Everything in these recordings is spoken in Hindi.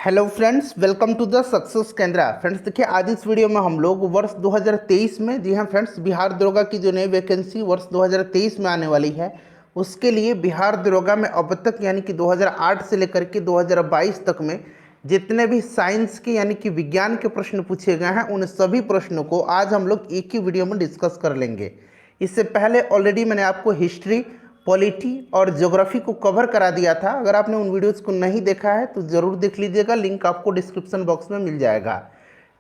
Hello friends, welcome to the success Kendra. Friends देखिए, आज इस वीडियो में हम लोग वर्ष 2023 में, जी हाँ फ्रेंड्स, बिहार दरोगा की जो नई वैकेंसी वर्ष 2023 में आने वाली है, उसके लिए बिहार दरोगा में अब तक यानी कि 2008 से लेकर के 2022 तक में जितने भी साइंस के यानी कि विज्ञान के प्रश्न पूछे गए हैं, उन सभी प्रश्नों को आज हम लोग एक ही वीडियो में डिस्कस कर लेंगे। इससे पहले ऑलरेडी मैंने आपको हिस्ट्री, पॉलिटी और ज्योग्राफी को कवर करा दिया था। अगर आपने उन वीडियोज़ को नहीं देखा है तो ज़रूर देख लीजिएगा, लिंक आपको डिस्क्रिप्शन बॉक्स में मिल जाएगा।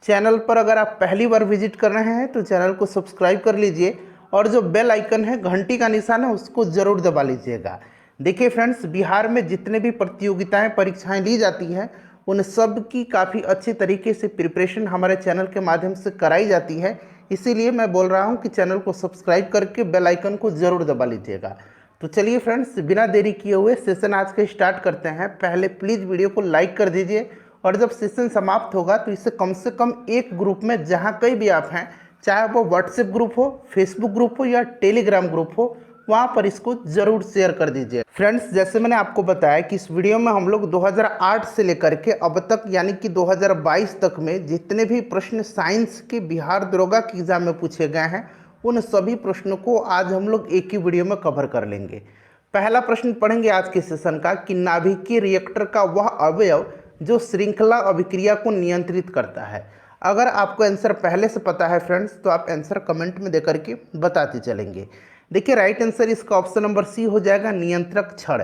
चैनल पर अगर आप पहली बार विजिट कर रहे हैं तो चैनल को सब्सक्राइब कर लीजिए और जो बेल आइकन है, घंटी का निशान है, उसको ज़रूर दबा लीजिएगा। देखिए फ्रेंड्स, बिहार में जितने भी प्रतियोगिताएँ, परीक्षाएँ ली जाती हैं, उन सब की काफ़ी अच्छे तरीके से प्रिपरेशन हमारे चैनल के माध्यम से कराई जाती है। इसीलिए मैं बोल रहा हूँ कि चैनल को सब्सक्राइब करके बेल आइकन को ज़रूर दबा लीजिएगा। तो चलिए फ्रेंड्स, बिना देरी किए हुए सेशन आज का स्टार्ट करते हैं। पहले प्लीज़ वीडियो को लाइक कर दीजिए और जब सेशन समाप्त होगा तो इसे कम से कम एक ग्रुप में, जहाँ कहीं भी आप हैं, चाहे वो व्हाट्सएप ग्रुप हो, फेसबुक ग्रुप हो या टेलीग्राम ग्रुप हो, वहाँ पर इसको ज़रूर शेयर कर दीजिए। फ्रेंड्स, जैसे मैंने आपको बताया कि इस वीडियो में हम लोग 2008 से लेकर के अब तक यानी कि 2022 तक में जितने भी प्रश्न साइंस के बिहार दरोगा के एग्जाम में पूछे गए हैं, उन सभी प्रश्नों को आज हम लोग एक ही वीडियो में कवर कर लेंगे। पहला प्रश्न पढ़ेंगे आज के सेशन का कि नाभिकीय रिएक्टर का वह अवयव जो श्रृंखला अभिक्रिया को नियंत्रित करता है। अगर आपको आंसर पहले से पता है फ्रेंड्स, तो आप आंसर कमेंट में देकर के बताते चलेंगे। देखिए, राइट आंसर इसका ऑप्शन नंबर सी हो जाएगा, नियंत्रक छड़।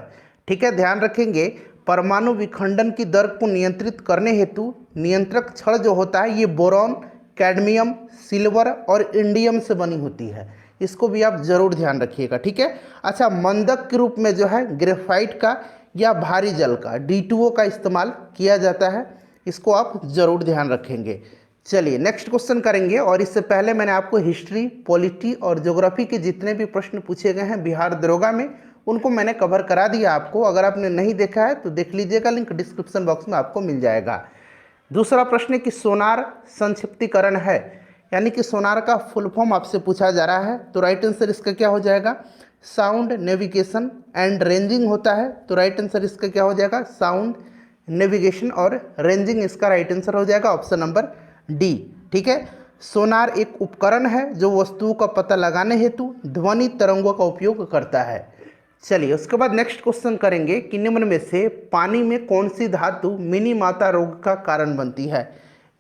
ठीक है, ध्यान रखेंगे, परमाणु विखंडन की दर को नियंत्रित करने हेतु नियंत्रक छड़ जो होता है, ये बोरॉन, कैडमियम, सिल्वर और इंडियम से बनी होती है। इसको भी आप जरूर ध्यान रखिएगा। ठीक है। अच्छा, मंदक के रूप में जो है ग्रेफाइट का या भारी जल का D2O का इस्तेमाल किया जाता है। इसको आप जरूर ध्यान रखेंगे। चलिए नेक्स्ट क्वेश्चन करेंगे, और इससे पहले मैंने आपको हिस्ट्री, पॉलिटी और ज्योग्राफी के जितने भी प्रश्न पूछे गए हैं बिहार दरोगा में, उनको मैंने कवर करा दिया आपको। अगर आपने नहीं देखा है तो देख लीजिएगा, लिंक डिस्क्रिप्शन बॉक्स में आपको मिल जाएगा। दूसरा प्रश्न है कि सोनार संक्षिप्तीकरण है, यानी कि सोनार का फुल फॉर्म आपसे पूछा जा रहा है। तो राइट आंसर इसका क्या हो जाएगा, साउंड नेविगेशन एंड रेंजिंग होता है। तो राइट आंसर इसका क्या हो जाएगा, साउंड नेविगेशन और रेंजिंग इसका राइट आंसर हो जाएगा, ऑप्शन नंबर डी। ठीक है। सोनार एक उपकरण है जो वस्तुओं का पता लगाने हेतु ध्वनि तरंगों का उपयोग करता है। चलिए उसके बाद नेक्स्ट क्वेश्चन करेंगे कि निम्न में से पानी में कौन सी धातु मिनी माता रोग का कारण बनती है।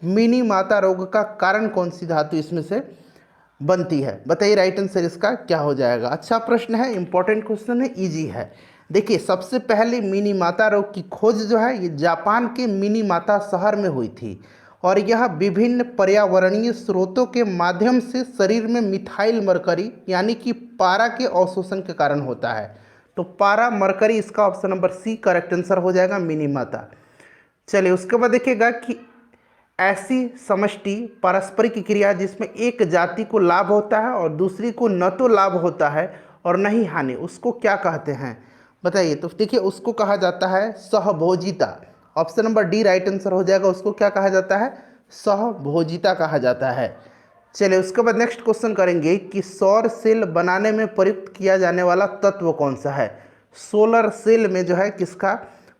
मिनी माता रोग का कारण कौन सी धातु इसमें से बनती है, बताइए राइट आंसर इसका क्या हो जाएगा। अच्छा प्रश्न है, इंपॉर्टेंट क्वेश्चन है, इजी है। देखिए, सबसे पहले मिनी माता रोग की खोज जो है, ये जापान के मिनी माता शहर में हुई थी, और यह विभिन्न पर्यावरणीय स्रोतों के माध्यम से शरीर में मिथाइल मरकरी यानी कि पारा के अवशोषण के कारण होता है। तो पारा मरकरी इसका option number C correct answer हो जाएगा, मिनी माता। चलिए उसके बाद देखिएगा कि ऐसी समष्टि पारस्परिक क्रिया जिसमें एक जाति को लाभ होता है और दूसरी को न तो लाभ होता है और न ही हानि, उसको क्या कहते हैं, बताइए। तो देखिए, उसको कहा जाता है सहभोजिता। Option number D right answer हो जाएगा। उसको क्या कहा जाता है, सहभोजिता कहा जाता है। चलिए उसके बाद नेक्स्ट क्वेश्चन करेंगे कि सौर सेल बनाने में प्रयुक्त किया जाने वाला तत्व कौन सा है। सोलर सेल में जो है किसका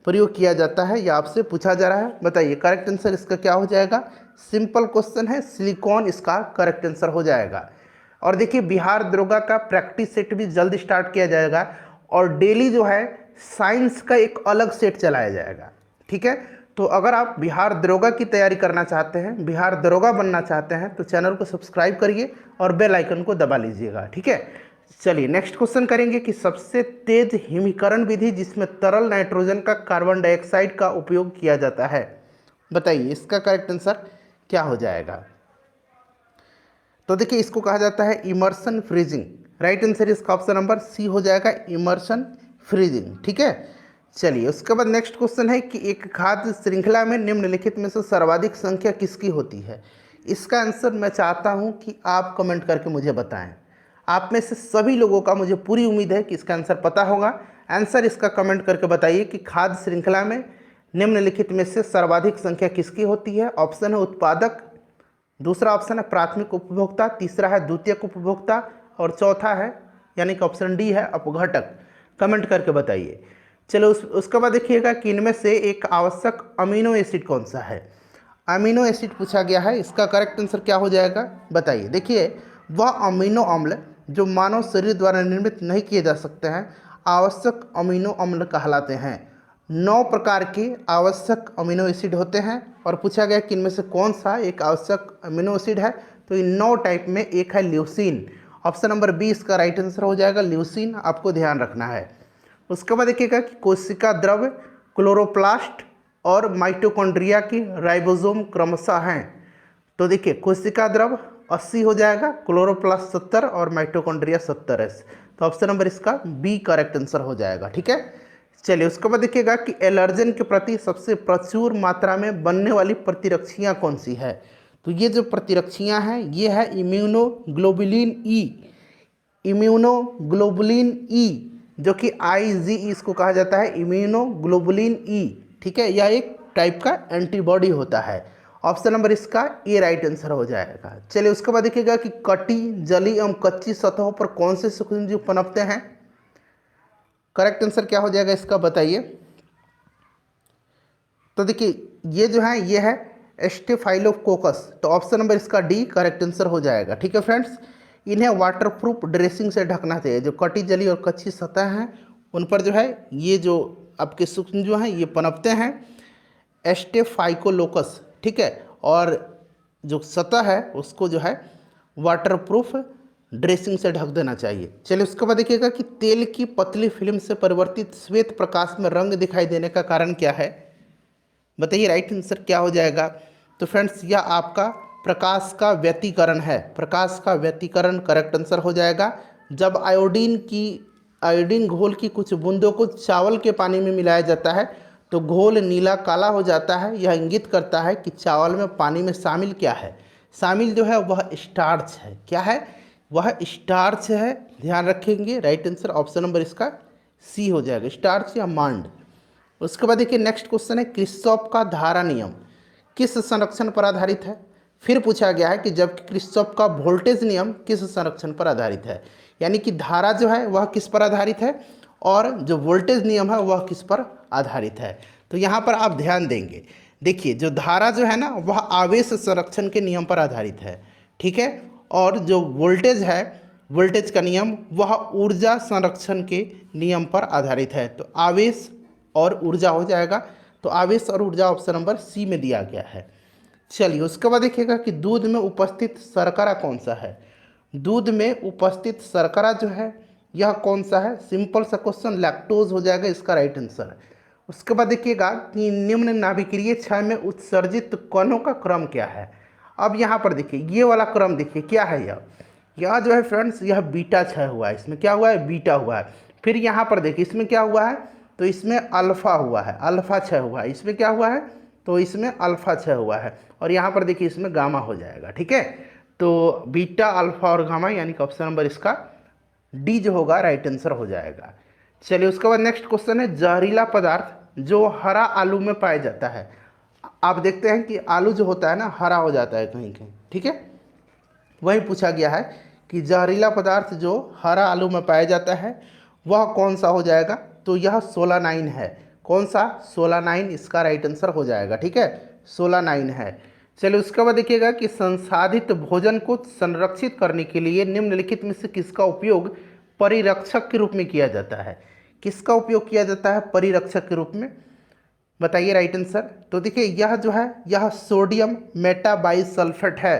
प्रयोग किया जाता है, यह आपसे पूछा जा रहा है, बताइए। करेक्ट आंसर इसका क्या हो जाएगा, सिंपल क्वेश्चन है, सिलिकॉन इसका करेक्ट आंसर हो जाएगा। और देखिए, बिहार दरोगा का प्रैक्टिस सेट भी जल्द स्टार्ट किया जाएगा और डेली जो है साइंस का एक अलग सेट चलाया जाएगा। ठीक है। तो अगर आप बिहार दरोगा की तैयारी करना चाहते हैं, बिहार दरोगा बनना चाहते हैं, तो चैनल को सब्सक्राइब करिए और बेल आइकन को दबा लीजिएगा। ठीक है। चलिए नेक्स्ट क्वेश्चन करेंगे कि सबसे तेज हिमीकरण विधि जिसमें तरल नाइट्रोजन का कार्बन डाइऑक्साइड का उपयोग किया जाता है, बताइए इसका करेक्ट आंसर क्या हो जाएगा। तो देखिए, इसको कहा जाता है इमर्शन फ्रीजिंग। राइट आंसर इसका ऑप्शन नंबर सी हो जाएगा, इमर्शन फ्रीजिंग। ठीक है। चलिए उसके बाद नेक्स्ट क्वेश्चन है कि एक खाद्य श्रृंखला में निम्नलिखित में से सर्वाधिक संख्या किसकी होती है। इसका आंसर मैं चाहता हूं कि आप कमेंट करके मुझे बताएं। आप में से सभी लोगों का मुझे पूरी उम्मीद है कि इसका आंसर पता होगा। आंसर इसका कमेंट करके बताइए कि खाद्य श्रृंखला में निम्नलिखित में से सर्वाधिक संख्या किसकी होती है। ऑप्शन है उत्पादक, दूसरा ऑप्शन है प्राथमिक उपभोक्ता, तीसरा है द्वितीयक उपभोक्ता और चौथा है यानी कि ऑप्शन डी है अपघटक। कमेंट करके बताइए। चलो उसके बाद देखिएगा कि इनमें से एक आवश्यक अमीनो एसिड कौन सा है। अमीनो एसिड पूछा गया है, इसका करेक्ट आंसर क्या हो जाएगा बताइए। देखिए वह अमीनो अम्ल जो मानव शरीर द्वारा निर्मित नहीं किए जा सकते हैं आवश्यक अमीनो अम्ल कहलाते हैं। 9 प्रकार के आवश्यक अमीनो एसिड होते हैं और पूछा गया कि इनमें से कौन सा एक आवश्यक अमीनो एसिड है, तो इन 9 टाइप में एक है ल्यूसीन। ऑप्शन नंबर 20 इसका राइट आंसर हो जाएगा ल्यूसीन, आपको ध्यान रखना है। उसके बाद देखिएगा कि कोशिका द्रव, क्लोरोप्लास्ट और माइटोकॉन्ड्रिया की राइबोसोम क्रमशः हैं। तो देखिए कोशिका द्रव 80 हो जाएगा, क्लोरोप्लास्ट 70 और माइटोकॉन्ड्रिया 70 है। तो ऑप्शन नंबर इसका बी करेक्ट आंसर हो जाएगा। ठीक है, चलिए उसके बाद देखिएगा कि एलर्जन के प्रति सबसे प्रचुर मात्रा में बनने वाली प्रतिरक्षियाँ कौन सी है। तो ये जो प्रतिरक्षियाँ हैं ये है इम्यूनोग्लोबुलिन ई। इम्यूनोग्लोबुलिन ई जो कि IgE इसको कहा जाता है इम्यूनोग्लोबुलिन ई। ठीक है, यह एक टाइप का एंटीबॉडी होता है। ऑप्शन नंबर इसका ए राइट आंसर हो जाएगा। चलिए उसके बाद देखिएगा कि कटी, जली एवं कच्ची सतहों पर कौन से सूक्ष्मजीव पनपते हैं। करेक्ट आंसर क्या हो जाएगा इसका बताइए। तो देखिए ये जो है ये है स्टेफाइलोकोकस, तो ऑप्शन नंबर इसका डी करेक्ट आंसर हो जाएगा। ठीक है फ्रेंड्स, इन्हें वाटरप्रूफ ड्रेसिंग से ढकना चाहिए। जो कटी, जली और कच्ची सतह हैं उन पर जो है ये जो आपके सूक्ष्म जो हैं ये पनपते हैं स्टेफाइकोलोकस। ठीक है, और जो सतह है उसको जो है वाटरप्रूफ ड्रेसिंग से ढक देना चाहिए। चलिए उसके बाद देखिएगा कि तेल की पतली फिल्म से परिवर्तित श्वेत प्रकाश में रंग दिखाई देने का कारण क्या है, बताइए राइट आंसर क्या हो जाएगा। तो फ्रेंड्स यह आपका प्रकाश का व्यतिकरण है। प्रकाश का व्यतिकरण करेक्ट आंसर हो जाएगा। जब आयोडीन घोल की कुछ बूंदों को चावल के पानी में मिलाया जाता है तो घोल नीला काला हो जाता है। यह इंगित करता है कि चावल में पानी में शामिल क्या है। शामिल जो है वह स्टार्च है। क्या है, वह स्टार्च है, ध्यान रखेंगे। राइट आंसर ऑप्शन नंबर इसका सी हो जाएगा, स्टार्च या मांड। उसके बाद देखिए नेक्स्ट क्वेश्चन है किरचॉफ का धारा नियम किस संरक्षण पर आधारित है। फिर पूछा गया है कि जब किरचॉफ का वोल्टेज नियम किस संरक्षण पर आधारित है, यानी कि धारा जो है वह किस पर आधारित है और जो वोल्टेज नियम है वह किस पर आधारित है। तो यहाँ पर आप ध्यान देंगे, देखिए जो धारा जो है ना वह आवेश संरक्षण के नियम पर आधारित है। ठीक है, और जो वोल्टेज है, वोल्टेज का नियम वह ऊर्जा संरक्षण के नियम पर आधारित है। तो आवेश और ऊर्जा हो जाएगा। तो आवेश और ऊर्जा ऑप्शन नंबर सी में दिया गया है। चलिए उसके बाद देखिएगा कि दूध में उपस्थित शर्करा कौन सा है। दूध में उपस्थित शर्करा जो है यह कौन सा है, सिंपल सा क्वेश्चन, लैक्टोज हो जाएगा इसका राइट आंसर। उसके बाद देखिएगा कि निम्न नाभिकीय क्षय में उत्सर्जित कणों का क्रम क्या है। अब यहाँ पर देखिए ये वाला क्रम देखिए क्या है, यह जो है फ्रेंड्स यह बीटा क्षय हुआ है। इसमें क्या हुआ है, बीटा हुआ है। फिर यहाँ पर देखिए इसमें क्या हुआ है, तो इसमें अल्फा हुआ है, अल्फा क्षय हुआ है। इसमें क्या हुआ है, तो इसमें अल्फा क्षय हुआ है। और यहाँ पर देखिए इसमें गामा हो जाएगा। ठीक है, तो बीटा, अल्फा और गामा, यानी कि ऑप्शन नंबर इसका डी जो होगा राइट आंसर हो जाएगा। चलिए उसके बाद नेक्स्ट क्वेश्चन है जहरीला पदार्थ जो हरा आलू में पाया जाता है। आप देखते हैं कि आलू जो होता है ना हरा हो जाता है कहीं कहीं। ठीक है, वही पूछा गया है कि जहरीला पदार्थ जो हरा आलू में पाया जाता है वह कौन सा हो जाएगा। तो यह सोलानाइन है। कौन सा, सोलानाइन इसका राइट आंसर हो जाएगा। ठीक है, सोलानाइन है। चलिए उसके बाद देखिएगा कि संसाधित भोजन को संरक्षित करने के लिए निम्नलिखित में से किसका उपयोग परिरक्षक के रूप में किया जाता है। किसका उपयोग किया जाता है परिरक्षक के रूप में, बताइए राइट आंसर। तो देखिए यह जो है यह सोडियम मेटाबाइसल्फेट है।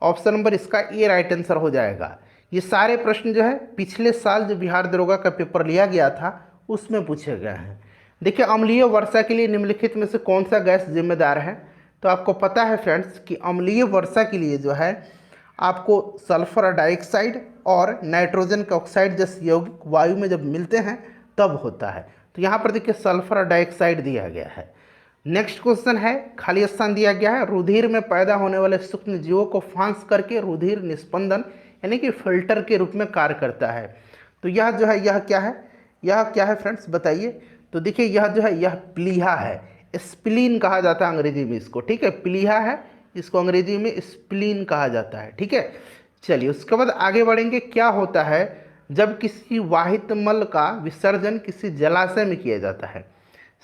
ऑप्शन नंबर इसका ए राइट आंसर हो जाएगा। ये सारे प्रश्न जो है पिछले साल जो बिहार दरोगा का पेपर लिया गया था उसमें पूछे गए हैं। देखिए अम्लीय वर्षा के लिए निम्नलिखित में से कौन सा गैस जिम्मेदार है। तो आपको पता है फ्रेंड्स कि अम्लीय वर्षा के लिए जो है आपको सल्फर डाइऑक्साइड और नाइट्रोजन का ऑक्साइड जैसे यौगिक वायु में जब मिलते हैं तब होता है। तो यहाँ पर देखिए सल्फर डाइऑक्साइड दिया गया है। नेक्स्ट क्वेश्चन है, खाली स्थान दिया गया है, रुधिर में पैदा होने वाले सूक्ष्म जीवों को फांस करके रुधिर निस्पंदन यानी कि फिल्टर के रूप में कार्य करता है। तो यह जो है यह क्या है, यह क्या है फ्रेंड्स बताइए। तो देखिए यह जो है यह प्लीहा है, स्प्लीन कहा जाता है अंग्रेजी में इसको। ठीक है, प्लीहा है, इसको अंग्रेजी में स्प्लीन कहा जाता है। ठीक है, चलिए उसके बाद आगे बढ़ेंगे। क्या होता है जब किसी वाहित मल का विसर्जन किसी जलाशय में किया जाता है।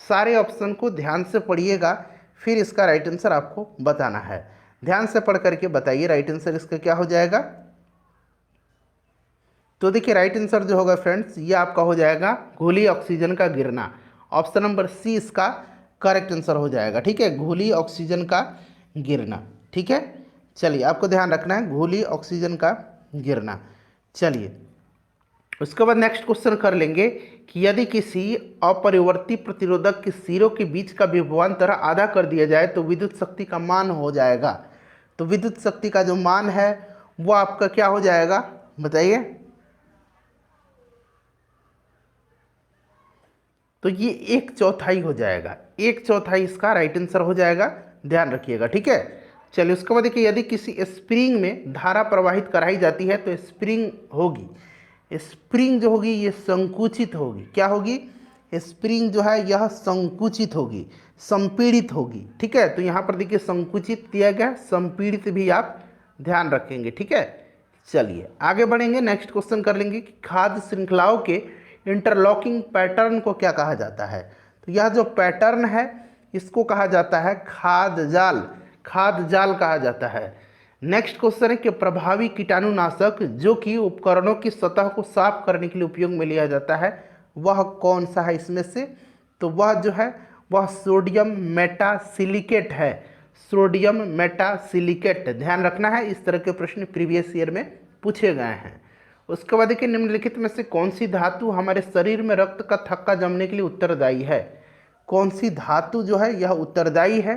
सारे ऑप्शन को ध्यान से पढ़िएगा, फिर इसका राइट आंसर आपको बताना है। ध्यान से पढ़ करके बताइए राइट आंसर इसका क्या हो जाएगा। तो देखिए राइट आंसर जो होगा फ्रेंड्स, ये आपका हो जाएगा घुली ऑक्सीजन का गिरना। ऑप्शन नंबर सी इसका करेक्ट आंसर हो जाएगा। ठीक है, घुली ऑक्सीजन का गिरना। ठीक है, चलिए आपको ध्यान रखना है घुली ऑक्सीजन का गिरना। चलिए उसके बाद नेक्स्ट क्वेश्चन कर लेंगे कि यदि किसी अपरिवर्ती प्रतिरोधक के सिरों के बीच का विभवांतर आधा कर दिया जाए तो विद्युत शक्ति का मान हो जाएगा। तो विद्युत शक्ति का जो मान है वो आपका क्या हो जाएगा बताइए। तो ये 1/4 हो जाएगा। 1/4 इसका राइट आंसर हो जाएगा, ध्यान रखिएगा। ठीक है, चलिए उसके बाद देखिए यदि किसी स्प्रिंग में धारा प्रवाहित कराई जाती है तो स्प्रिंग होगी, स्प्रिंग जो होगी ये संकुचित होगी। क्या होगी? स्प्रिंग जो है यह संकुचित होगी, संपीड़ित होगी। ठीक है, तो यहाँ पर देखिए संकुचित दिया गया, संपीड़ित भी आप ध्यान रखेंगे। ठीक है, चलिए आगे बढ़ेंगे, नेक्स्ट क्वेश्चन कर लेंगे कि खाद्य श्रृंखलाओं के इंटरलॉकिंग पैटर्न को क्या कहा जाता है। तो यह जो पैटर्न है इसको कहा जाता है खाद्य जाल, खाद्य जाल कहा जाता है। नेक्स्ट क्वेश्चन है कि प्रभावी कीटाणुनाशक जो कि उपकरणों की सतह को साफ करने के लिए उपयोग में लिया जाता है वह कौन सा है इसमें से। तो वह जो है वह सोडियम मेटासिलिकेट है, सोडियम मेटासिलिकेट। ध्यान रखना है, इस तरह के प्रश्न प्रीवियस ईयर में पूछे गए हैं। उसके बाद देखिए निम्नलिखित में से कौन सी धातु हमारे शरीर में रक्त का थक्का जमने के लिए उत्तरदायी है। कौन सी धातु जो है यह उत्तरदायी है।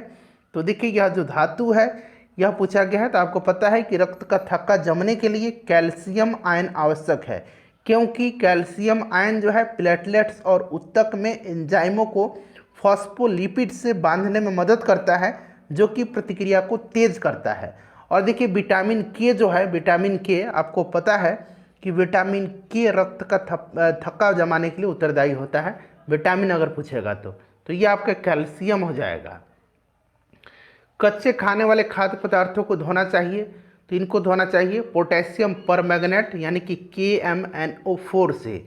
तो देखिए यह जो धातु है यह पूछा गया है, तो आपको पता है कि रक्त का थक्का जमने के लिए कैल्शियम आयन आवश्यक है, क्योंकि कैल्शियम आयन जो है प्लेटलेट्स और उत्तक में एंजाइमों को फॉस्फोलिपिड से बांधने में मदद करता है जो कि प्रतिक्रिया को तेज करता है। और देखिए विटामिन के जो है, विटामिन के आपको पता है कि विटामिन के रक्त का थक्का जमाने के लिए उत्तरदायी होता है, विटामिन अगर पूछेगा तो ये आपका कैल्शियम हो जाएगा। कच्चे खाने वाले खाद्य पदार्थों को धोना चाहिए, तो इनको धोना चाहिए पोटेशियम परमैंगनेट यानी कि KMnO4 से।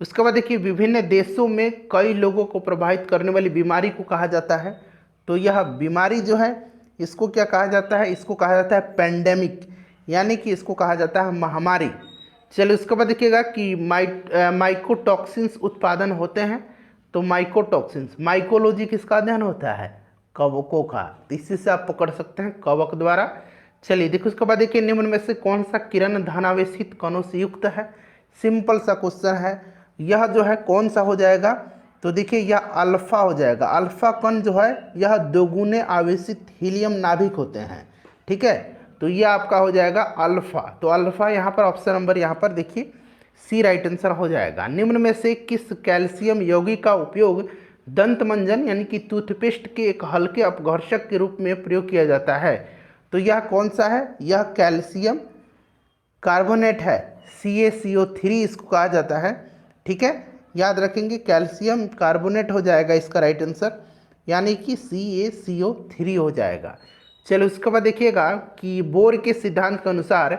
उसके बाद देखिए विभिन्न देशों में कई लोगों को प्रभावित करने वाली बीमारी को कहा जाता है। तो यह बीमारी जो है इसको क्या कहा जाता है, इसको कहा जाता है पेंडेमिक, यानी कि इसको कहा जाता है महामारी। चलिए उसके बाद देखिएगा कि माइकोटॉक्सिन्स उत्पादन होते हैं। तो माइकोटॉक्सिन्स, माइकोलॉजी किसका अध्ययन होता है, कवकों का, तो इसी से आप पकड़ सकते हैं कवक द्वारा। चलिए देखिए उसके बाद देखिए निम्न में से कौन सा किरण धनावेशित कणों से युक्त है। सिंपल सा क्वेश्चन है, यह जो है कौन सा हो जाएगा। तो देखिए यह अल्फा हो जाएगा। अल्फा कण जो है यह दोगुने आवेशित हीलियम नाभिक होते हैं। ठीक है, तो यह आपका हो जाएगा अल्फा। तो अल्फा यहाँ पर ऑप्शन नंबर यहाँ पर देखिए सी राइट आंसर हो जाएगा। निम्न में से किस कैल्शियम यौगिक का उपयोग दंत मंजन यानी कि टूथपेस्ट के एक हल्के अपघर्षक के रूप में प्रयोग किया जाता है। तो यह कौन सा है, यह कैल्शियम कार्बोनेट है, CaCO3 इसको कहा जाता है। ठीक है, याद रखेंगे कैल्शियम कार्बोनेट हो जाएगा इसका राइट आंसर, यानी कि CaCO3 हो जाएगा। चलो उसके बाद देखिएगा कि बोर के सिद्धांत के अनुसार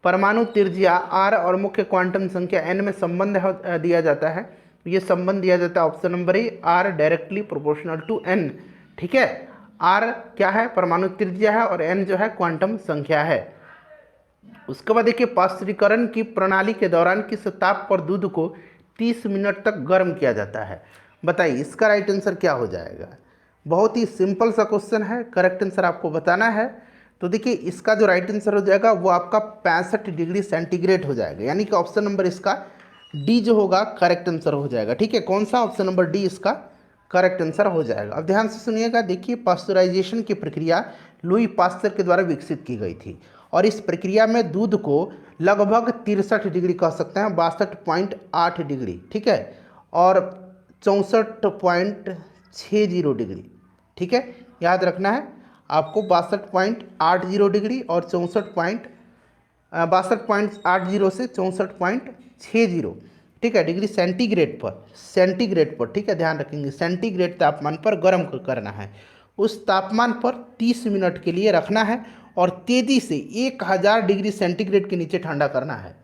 परमाणु त्रिज्या r और मुख्य क्वांटम संख्या n में संबंध दिया जाता है। ये संबंध दिया जाता है option number A, r directly proportional to n। ठीक है, r क्या है, परमाणु त्रिज्या है, और n जो है क्वांटम संख्या है। उसके बाद देखिए पास्चुरीकरण की प्रणाली के दौरान किस ताप पर दूध को 30 मिनट तक गर्म किया जाता है। बताइए इसका राइट आंसर क्या हो जाएगा। बहुत ही सिंपल सा क्वेश्चन है, करेक्ट आंसर आपको बताना है। तो देखिए इसका जो राइट आंसर हो जाएगा वो आपका 65 डिग्री सेंटीग्रेड हो जाएगा, यानी कि ऑप्शन नंबर इसका डी जो होगा करेक्ट आंसर हो जाएगा। ठीक है, कौन सा, ऑप्शन नंबर डी इसका करेक्ट आंसर हो जाएगा। अब ध्यान से सुनिएगा, देखिए पास्चुराइजेशन की प्रक्रिया लुई पास्चर के द्वारा विकसित की गई थी, और इस प्रक्रिया में दूध को लगभग 63 डिग्री कह सकते हैं, 62.8 डिग्री, ठीक है, और 64.60 डिग्री। ठीक है, याद रखना है आपको 62.80 डिग्री और 62.80 से 64.60, ठीक है, डिग्री सेंटीग्रेड पर, ठीक है, ध्यान रखेंगे सेंटीग्रेड तापमान पर गर्म करना है। उस तापमान पर 30 मिनट के लिए रखना है और तेजी से 1000 डिग्री सेंटीग्रेड के नीचे ठंडा करना है।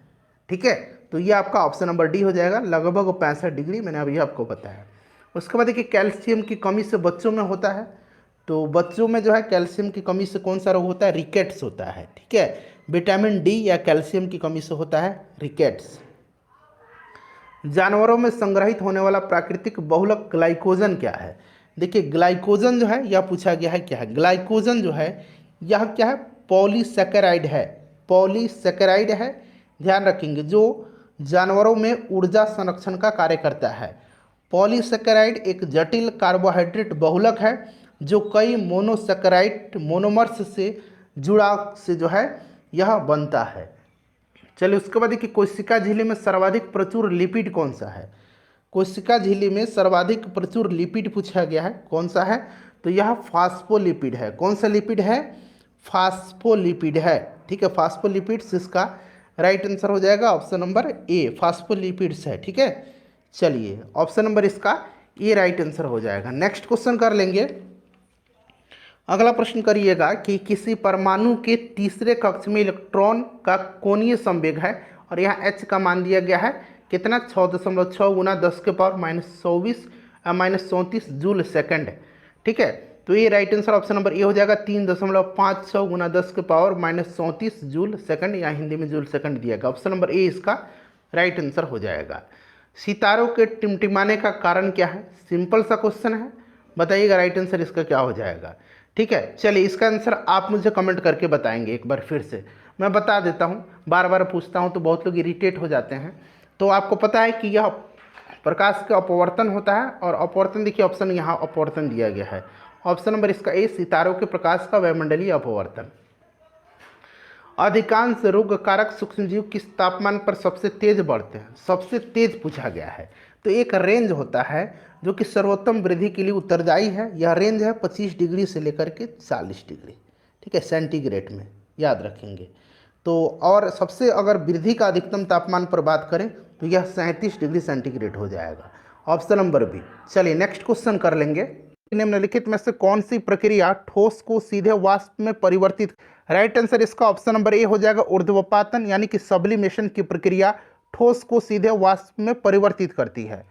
ठीक है, तो ये आपका ऑप्शन नंबर डी हो जाएगा, लगभग 65 डिग्री, मैंने अभी आपको बताया। उसके बाद देखिए कैल्शियम की कमी से बच्चों में होता है, तो बच्चों में जो है कैल्शियम की कमी से कौन सा रोग होता है, रिकेट्स होता है, ठीक है। विटामिन डी या कैल्शियम की कमी से होता है रिकेट्स। जानवरों में संग्रहित होने वाला प्राकृतिक बहुलक ग्लाइकोजन क्या है। देखिए ग्लाइकोजन जो है यह पूछा गया है क्या है, ग्लाइकोजन जो है यह क्या है, पॉलीसैकेराइड है, पॉलीसैकेराइड है, ध्यान रखेंगे, जो जानवरों में ऊर्जा संरक्षण का कार्य करता है। पॉलीसैकेराइड एक जटिल कार्बोहाइड्रेट बहुलक है जो कई मोनोसैकेराइड मोनोमर्स से जुड़ा से जो है यह बनता है। चलिए उसके बाद देखिए कोशिका झिल्ली में सर्वाधिक प्रचुर लिपिड कौन सा है। कोशिका झिल्ली में सर्वाधिक प्रचुर लिपिड पूछा गया है, कौन सा है, तो यह फास्फोलिपिड है। कौन सा लिपिड है, फास्फोलिपिड है, ठीक है। फास्फोलिपिड्स इसका राइट आंसर हो जाएगा ऑप्शन नंबर ए, फास्फोलिपिड्स है, ठीक है। चलिए ऑप्शन नंबर इसका ए राइट आंसर हो जाएगा। नेक्स्ट क्वेश्चन कर लेंगे। अगला प्रश्न करिएगा कि किसी परमाणु के तीसरे कक्ष में इलेक्ट्रॉन का कोणीय संवेग है और यहाँ h का मान दिया गया है कितना, 6.6 गुना 10 के पावर -34 जूल सेकंड, ठीक है। तो ये राइट आंसर ऑप्शन नंबर ए हो जाएगा, 3.56 गुना 10 के पावर -34 जूल सेकंड, या हिंदी में जूल सेकंड दिया गया। ऑप्शन नंबर ए इसका राइट आंसर हो जाएगा। सितारों के टिमटिमाने का कारण क्या है, सिंपल सा क्वेश्चन है, बताइएगा राइट आंसर इसका क्या हो जाएगा, ठीक है। चलिए इसका आंसर आप मुझे कमेंट करके बताएंगे एक बार फिर से, मैं बता देता हूँ, बार बार पूछता हूँ तो बहुत लोग इरिटेट हो जाते हैं। तो आपको पता है कि यह प्रकाश का अपवर्तन होता है, और अपवर्तन देखिए ऑप्शन यहाँ अपवर्तन दिया गया है, ऑप्शन नंबर इसका ए, सितारों के प्रकाश का वायुमंडलीय अपवर्तन। अधिकांश रोगकारक सूक्ष्मजीव किस तापमान पर सबसे तेज बढ़ते हैं, सबसे तेज पूछा गया है। तो एक रेंज होता है जो कि सर्वोत्तम वृद्धि के लिए उत्तरदायी है, यह रेंज है 25 डिग्री से लेकर के 40 डिग्री, ठीक है, सेंटीग्रेड में, याद रखेंगे। तो और सबसे अगर वृद्धि का अधिकतम तापमान पर बात करें तो यह 37 डिग्री सेंटीग्रेड हो जाएगा, ऑप्शन नंबर बी। चलिए नेक्स्ट क्वेश्चन कर लेंगे। निम्नलिखित में से कौन सी प्रक्रिया ठोस को सीधे वाष्प में परिवर्तित, राइट आंसर इसका ऑप्शन नंबर ए हो जाएगा, ऊर्ध्वपातन यानी कि सब्लिमेशन की प्रक्रिया ठोस को सीधे वाष्प में परिवर्तित करती है।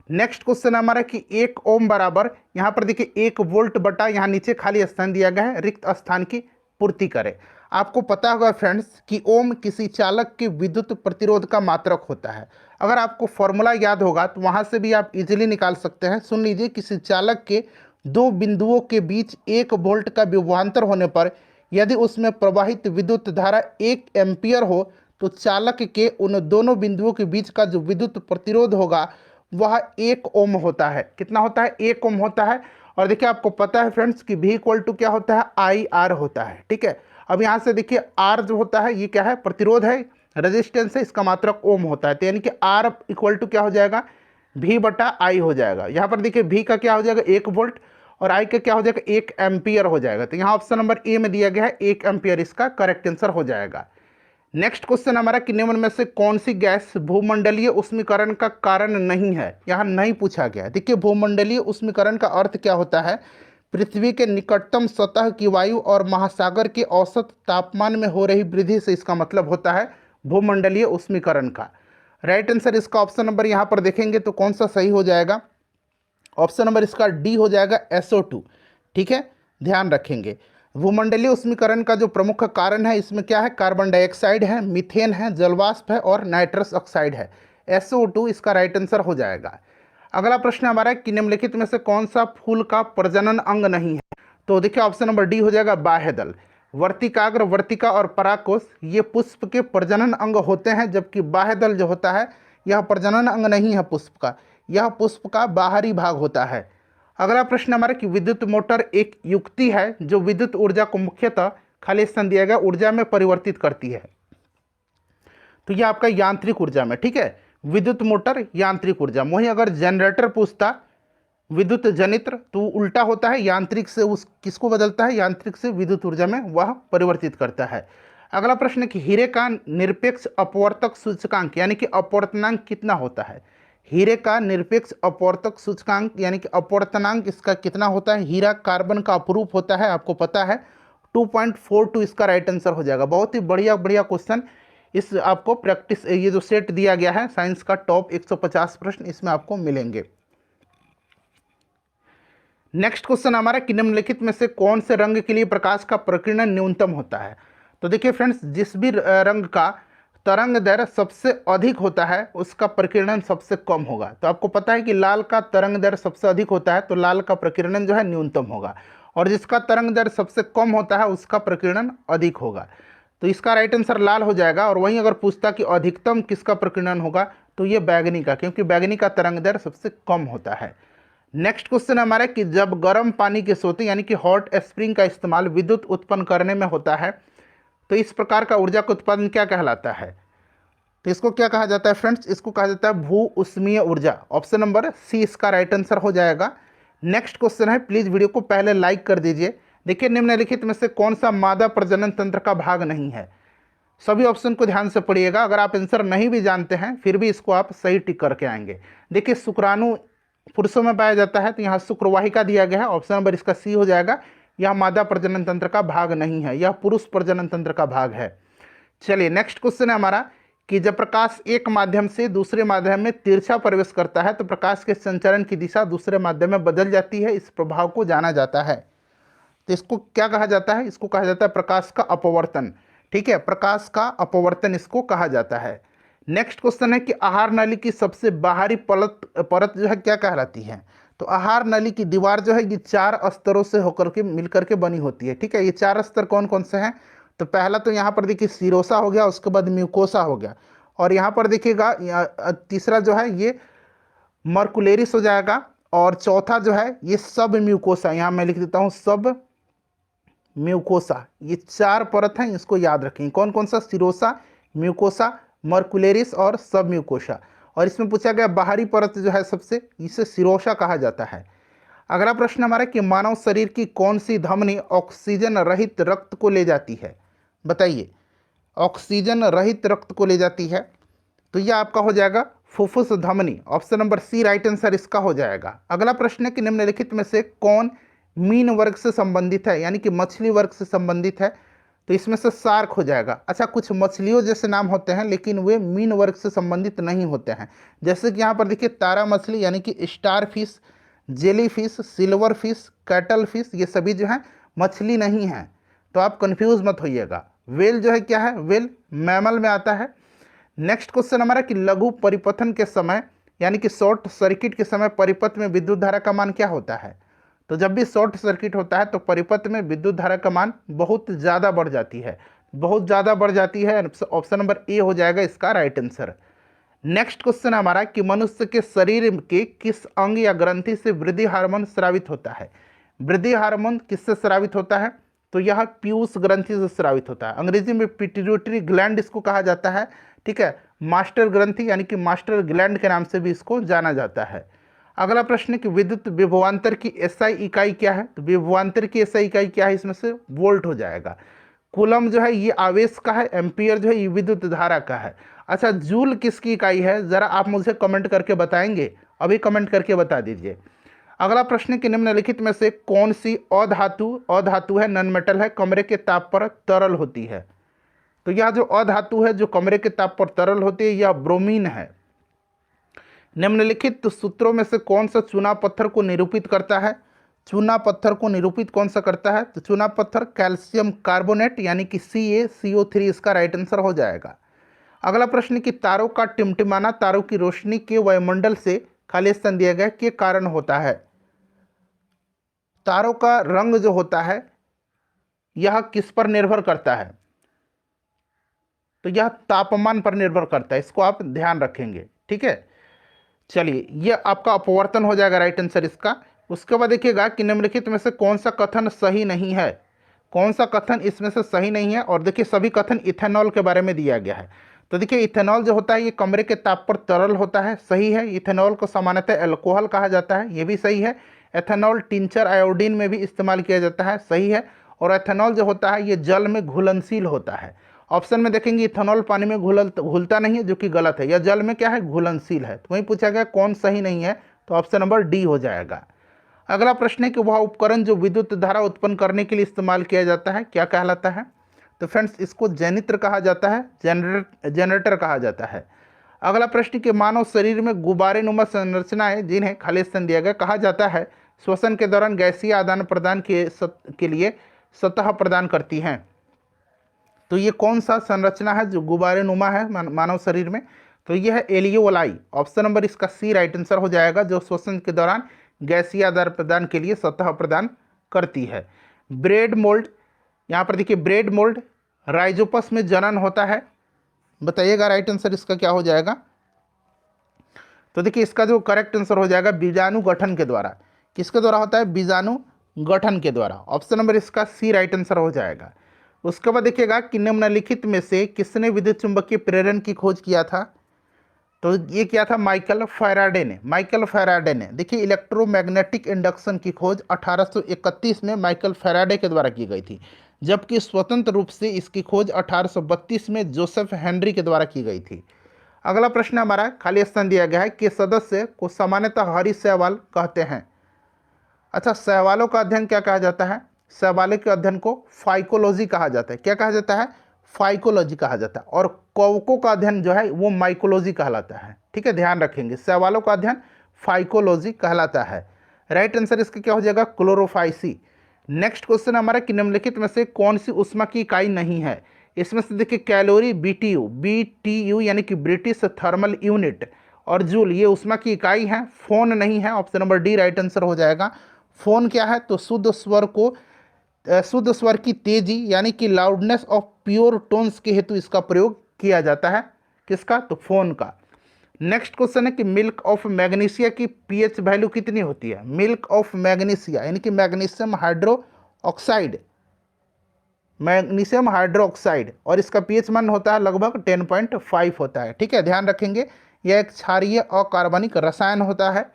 नेक्स्ट क्वेश्चन हमारा कि 1 ओम बराबर, यहाँ पर देखिए 1 वोल्ट बटा, यहाँ नीचे खाली स्थान दिया गया है, रिक्त स्थान की पूर्ति करें। आपको पता होगा फ्रेंड्स कि ओम किसी चालक के विद्युत प्रतिरोध का मात्रक होता है। अगर आपको फॉर्मूला याद होगा तो वहाँ से भी आप इजीली निकाल सकते हैं। सुन लीजिए, किसी चालक के दो बिंदुओं के बीच 1 वोल्ट का विभवांतर होने पर यदि उसमें प्रवाहित विद्युत धारा 1 एम्पियर हो तो चालक के उन दोनों बिंदुओं के बीच का जो विद्युत प्रतिरोध होगा वह 1 ओम होता है। कितना होता है, 1 ओम होता है। और देखिए आपको पता है फ्रेंड्स कि V इक्वल टू क्या होता है, आई आर होता है, ठीक है। अब यहाँ से देखिए R जो होता है ये क्या है, प्रतिरोध है, रेजिस्टेंस है, इसका मात्रक ओम होता है, तो यानी कि R इक्वल टू क्या हो जाएगा, V बटा आई हो जाएगा। यहाँ पर देखिए V का क्या हो जाएगा 1 वोल्ट और I का क्या हो जाएगा 1 एम्पियर हो जाएगा। तो यहाँ ऑप्शन नंबर ए में दिया गया है 1 एम्पियर, इसका करेक्ट आंसर हो जाएगा। नेक्स्ट क्वेश्चन हमारा कि निम्न में से कौन सी गैस भूमंडलीय उष्मीकरण का कारण नहीं है, यहाँ नहीं पूछा गया। देखिए भूमंडलीय उष्मीकरण का अर्थ क्या होता है, पृथ्वी के निकटतम सतह की वायु और महासागर के औसत तापमान में हो रही वृद्धि से इसका मतलब होता है भूमंडलीय उष्मीकरण का। राइट आंसर इसका ऑप्शन नंबर यहाँ पर देखेंगे तो कौन सा सही हो जाएगा, ऑप्शन नंबर इसका डी हो जाएगा, SO2, ठीक है, ध्यान रखेंगे। भूमंडलीय उष्मीकरण का जो प्रमुख कारण है इसमें क्या है, कार्बन डाइऑक्साइड है, मीथेन है, जलवाष्प है और नाइट्रस ऑक्साइड है। SO2 इसका राइट आंसर हो जाएगा। अगला प्रश्न हमारा कि निम्नलिखित में से कौन सा फूल का प्रजनन अंग नहीं है, तो देखिए ऑप्शन नंबर डी हो जाएगा, बाह्यदल। वर्तिकाग्र, वर्तिका और पराकोष ये पुष्प के प्रजनन अंग होते हैं, जबकि बाह्यदल जो होता है यह प्रजनन अंग नहीं है पुष्प का, यह पुष्प का बाहरी भाग होता है। अगला प्रश्न हमारा कि विद्युत मोटर एक युक्ति है जो विद्युत ऊर्जा को मुख्यतः खाली स्थान दिया गया ऊर्जा में परिवर्तित करती है। तो यह आपका यांत्रिक ऊर्जा में, ठीक है, विद्युत मोटर यांत्रिक ऊर्जा। वहीं अगर जनरेटर पूछता विद्युत जनित्र तो उल्टा होता है, यांत्रिक से उस किसको बदलता है, यांत्रिक से विद्युत ऊर्जा में वह परिवर्तित करता है। अगला प्रश्न कि हीरे का निरपेक्ष अपवर्तक सूचकांक यानी कि अपवर्तनांक कितना होता है। हीरे का निरपेक्ष अपवर्तक सूचकांक यानी कि अपवर्तनांक इसका कितना होता है। हीरा कार्बन का अपरूप होता है, आपको पता है, 2.42 इसका राइट आंसर हो जाएगा। बहुत ही बढ़िया बढ़िया क्वेश्चन, इस आपको प्रैक्टिस ये जो सेट दिया गया है साइंस का टॉप 150 प्रश्न इसमें आपको मिलेंगे। नेक्स्ट क्वेश्चन हमारा कि निम्नलिखित में से कौन से रंग के लिए प्रकाश का प्रकीर्णन न्यूनतम होता है। तो देखिए फ्रेंड्स, जिस भी रंग का तरंग दैर्घ्य सबसे अधिक होता है उसका प्रकीर्णन सबसे कम होगा। तो आपको पता है कि लाल का तरंग दैर्घ्य सबसे अधिक होता है तो लाल का प्रकीर्णन जो है न्यूनतम होगा, और जिसका तरंग दैर्घ्य सबसे कम होता है उसका प्रकीर्णन अधिक होगा। तो इसका राइट आंसर लाल हो जाएगा। और वहीं अगर पूछता कि अधिकतम किसका प्रकीर्णन होगा तो ये बैगनी का, क्योंकि बैगनी का तरंग दैर्घ्य सबसे कम होता है। नेक्स्ट क्वेश्चन हमारा कि जब गर्म पानी के सोते यानी कि हॉट स्प्रिंग का इस्तेमाल विद्युत उत्पन्न करने में होता है तो इस प्रकार का ऊर्जा का उत्पादन क्या कहलाता है। तो इसको क्या कहा जाता है फ्रेंड्स, इसको कहा जाता है भू उष्मीय ऊर्जा। ऑप्शन नंबर सी इसका राइट आंसर हो जाएगा। नेक्स्ट क्वेश्चन है, प्लीज वीडियो को पहले लाइक कर दीजिए। देखिए निम्नलिखित में से कौन सा मादा प्रजनन तंत्र का भाग नहीं है। सभी ऑप्शन को ध्यान से पढ़िएगा, अगर आप आंसर नहीं भी जानते हैं फिर भी इसको आप सही टिक करके आएंगे। देखिए शुक्राणु पुरुषों में पाया जाता है तो यहाँ शुक्रवाहिका दिया गया है, ऑप्शन नंबर इसका सी हो जाएगा। यह मादा प्रजनन तंत्र का भाग नहीं है, यह पुरुष प्रजनन तंत्र का भाग है। चलिए नेक्स्ट क्वेश्चन है हमारा कि जब प्रकाश एक माध्यम से दूसरे माध्यम में तिरछा प्रवेश करता है तो प्रकाश के संचरण की दिशा दूसरे माध्यम में बदल जाती है, इस प्रभाव को जाना जाता है। तो इसको क्या कहा जाता है, इसको कहा जाता है प्रकाश का अपवर्तन। ठीक है, प्रकाश का अपवर्तन इसको कहा जाता है। नेक्स्ट क्वेश्चन है कि आहार नली की सबसे बाहरी परत जो है क्या कहलाती है। तो आहार नली की दीवार जो है ये 4 स्तरों से होकर के मिलकर के बनी होती है। ठीक है, ये 4 स्तर कौन कौन से हैं। तो पहला तो यहाँ पर देखिए सीरोसा हो गया, उसके बाद म्यूकोसा हो गया, और यहाँ पर देखिएगा तीसरा जो है ये मर्कुलेरिस हो जाएगा, और चौथा जो है ये सब म्यूकोसा, यहाँ मैं लिख देता हूँ सब म्यूकोसा। ये 4 परत हैं, इसको याद रखें कौन कौन सा, सिरोसा, म्यूकोसा, मर्कुलेरिस और सब म्यूकोसा। और इसमें पूछा गया बाहरी परत जो है सबसे, इसे सिरोसा कहा जाता है। अगला प्रश्न हमारा कि मानव शरीर की कौन सी धमनी ऑक्सीजन रहित रक्त को ले जाती है। बताइए, ऑक्सीजन रहित रक्त को ले जाती है तो यह आपका हो जाएगा फुफ्फुस धमनी। Option number C right answer इसका हो जाएगा। अगला प्रश्न है कि निम्नलिखित में से कौन मीन वर्ग से संबंधित है, यानी कि मछली वर्ग से संबंधित है। तो इसमें से शार्क हो जाएगा। अच्छा, कुछ मछलियों जैसे नाम होते हैं लेकिन वे मीन वर्ग से संबंधित नहीं होते हैं, जैसे कि यहाँ पर देखिए तारा मछली यानी कि star fish, jelly fish, silver fish, cattle fish, ये सभी जो हैं मछली नहीं हैं, तो आप कंफ्यूज मत होइएगा। वेल जो है क्या है, वेल मैमल में आता है। नेक्स्ट क्वेश्चन हमारा कि लघु परिपथन के समय यानी कि शॉर्ट सर्किट के समय परिपथ में विद्युत धारा का मान क्या होता है। तो जब भी शॉर्ट सर्किट होता है तो परिपथ में विद्युत धारा का मान बहुत ज़्यादा बढ़ जाती है, बहुत ज़्यादा बढ़ जाती है। ऑप्शन नंबर ए हो जाएगा इसका राइट आंसर। नेक्स्ट क्वेश्चन हमारा कि मनुष्य के शरीर के किस अंग या ग्रंथि से वृद्धि हार्मोन स्रावित होता है। वृद्धि हार्मोन किससे स्रावित होता है, तो यह पीयूष ग्रंथि से स्रावित होता है। अंग्रेजी में पिट्यूटरी ग्लैंड इसको कहा जाता है। ठीक है, मास्टर ग्रंथि यानी कि मास्टर ग्लैंड के नाम से भी इसको जाना जाता है। अगला प्रश्न है कि विद्युत विभवांतर की एसआई इकाई क्या है। तो विभवांतर की एसआई इकाई क्या है, इसमें से वोल्ट हो जाएगा। कूलम जो है ये आवेश का है, एम्पियर जो है ये विद्युत धारा का है। अच्छा, जूल किसकी इकाई है, जरा आप मुझे कमेंट करके बताएंगे, अभी कमेंट करके बता दीजिए। अगला प्रश्न कि निम्नलिखित में से कौन सी अधातु है, नॉन मेटल है, कमरे के ताप पर तरल होती है। तो यह जो अधातु है जो कमरे के ताप पर तरल होती है यह ब्रोमीन है। निम्नलिखित सूत्रों में से कौन सा चूना पत्थर को निरूपित करता है। चूना पत्थर को निरूपित कौन सा करता है, तो चूना पत्थर कैल्शियम कार्बोनेट यानी कि CaCO3 इसका राइट आंसर हो जाएगा। अगला प्रश्न कि तारों का टिमटिमाना तारों की रोशनी के वायुमंडल से खाली स्थान दिया गया के कारण होता है। तारों का रंग जो होता है यह किस पर निर्भर करता है, तो यह तापमान पर निर्भर करता है, इसको आप ध्यान रखेंगे। ठीक है, चलिए ये आपका अपवर्तन हो जाएगा राइट आंसर इसका। उसके बाद देखिएगा कि निम्नलिखित में से कौन सा कथन सही नहीं है, कौन सा कथन इसमें से सही नहीं है। और देखिए सभी कथन इथेनॉल के बारे में दिया गया है। तो देखिए इथेनॉल जो होता है ये कमरे के ताप पर तरल होता है, सही है। इथेनॉल को सामान्यतः एल्कोहल कहा जाता है, ये भी सही है। एथेनॉल टिंचर आयोडीन में भी इस्तेमाल किया जाता है, सही है। और एथेनॉल जो होता है ये जल में घुलनशील होता है। ऑप्शन में देखेंगे इथेनॉल पानी में घुलता नहीं है, जो कि गलत है। यह जल में क्या है, घुलनशील है। तो वहीं पूछा गया कौन सही नहीं है, तो ऑप्शन नंबर डी हो जाएगा। अगला प्रश्न है कि वह उपकरण जो विद्युत धारा उत्पन्न करने के लिए इस्तेमाल किया जाता है क्या कहलाता है। तो फ्रेंड्स इसको जनित्र कहा जाता है, जनरेटर कहा जाता है। अगला प्रश्न कि मानव शरीर में गुब्बारे नुमा संरचनाएं जिन्हें खाली स्थान दिया गया कहा जाता है श्वसन के दौरान गैसीय आदान प्रदान के लिए सतह प्रदान करती हैं। तो ये कौन सा संरचना है जो गुब्बारे नुमा है मानव शरीर में? तो यह है एलियोलाई। ऑप्शन नंबर इसका सी राइट आंसर हो जाएगा, जो श्वसन के दौरान गैसीय आदान प्रदान के लिए सतह प्रदान करती है। ब्रेड मोल्ड, यहाँ पर देखिए ब्रेड मोल्ड राइजोपस में जनन होता है, बताइएगा राइट आंसर इसका क्या हो जाएगा? तो देखिए इसका जो करेक्ट आंसर हो जाएगा बीजाणु गठन के द्वारा। किसके द्वारा होता है? बीजाणु गठन के द्वारा। ऑप्शन नंबर इसका सी राइट आंसर हो जाएगा। उसके बाद देखिएगा कि निम्नलिखित में से किसने विद्युत चुंबकीय प्रेरण की खोज किया था? तो ये किया था माइकल फैराडे ने। माइकल फैराडे ने देखिए इलेक्ट्रोमैग्नेटिक इंडक्शन की खोज 1831 में माइकल फैराडे के द्वारा की गई थी, जबकि स्वतंत्र रूप से इसकी खोज 1832 में जोसेफ हेनरी के द्वारा की गई थी। अगला प्रश्न हमारा खाली स्थान दिया गया है कि सदस्य को सामान्यतः हरी शैवाल कहते हैं। अच्छा, शैवालों का अध्ययन क्या कहा जाता है? शैवालों के अध्ययन को फाइकोलॉजी कहा जाता है। क्या कहा जाता है? फाइकोलॉजी कहा जाता है। और कवकों का अध्ययन जो है वो माइकोलॉजी कहलाता है। ठीक है, ध्यान रखेंगे, शैवालों का अध्ययन फाइकोलॉजी कहलाता है। राइट आंसर इसका क्या हो जाएगा? क्लोरोफाइसी। नेक्स्ट क्वेश्चन हमारा कि निम्नलिखित में से कौन सी ऊष्मा की इकाई नहीं है? इसमें से देखिए कैलोरी, बीटीयू, बीटीयू यानी कि ब्रिटिश थर्मल यूनिट, और जूल ये ऊष्मा की इकाई है। फोन नहीं है, option number D right answer हो जाएगा। फोन क्या है? तो शुद्ध स्वर की तेजी यानी कि लाउडनेस ऑफ प्योर टोन्स के हेतु इसका प्रयोग किया जाता है। किसका? तो फोन का। नेक्स्ट क्वेश्चन है कि मिल्क ऑफ मैग्नीशिया की पीएच वैल्यू कितनी होती है? मिल्क ऑफ मैग्नीशिया यानी कि magnesium hydro oxide, magnesium hydro oxide, और इसका पीएच मान होता है लगभग 10.5 होता है। ठीक है, ध्यान रखेंगे, यह एक क्षारीय अकार्बनिक रसायन होता है।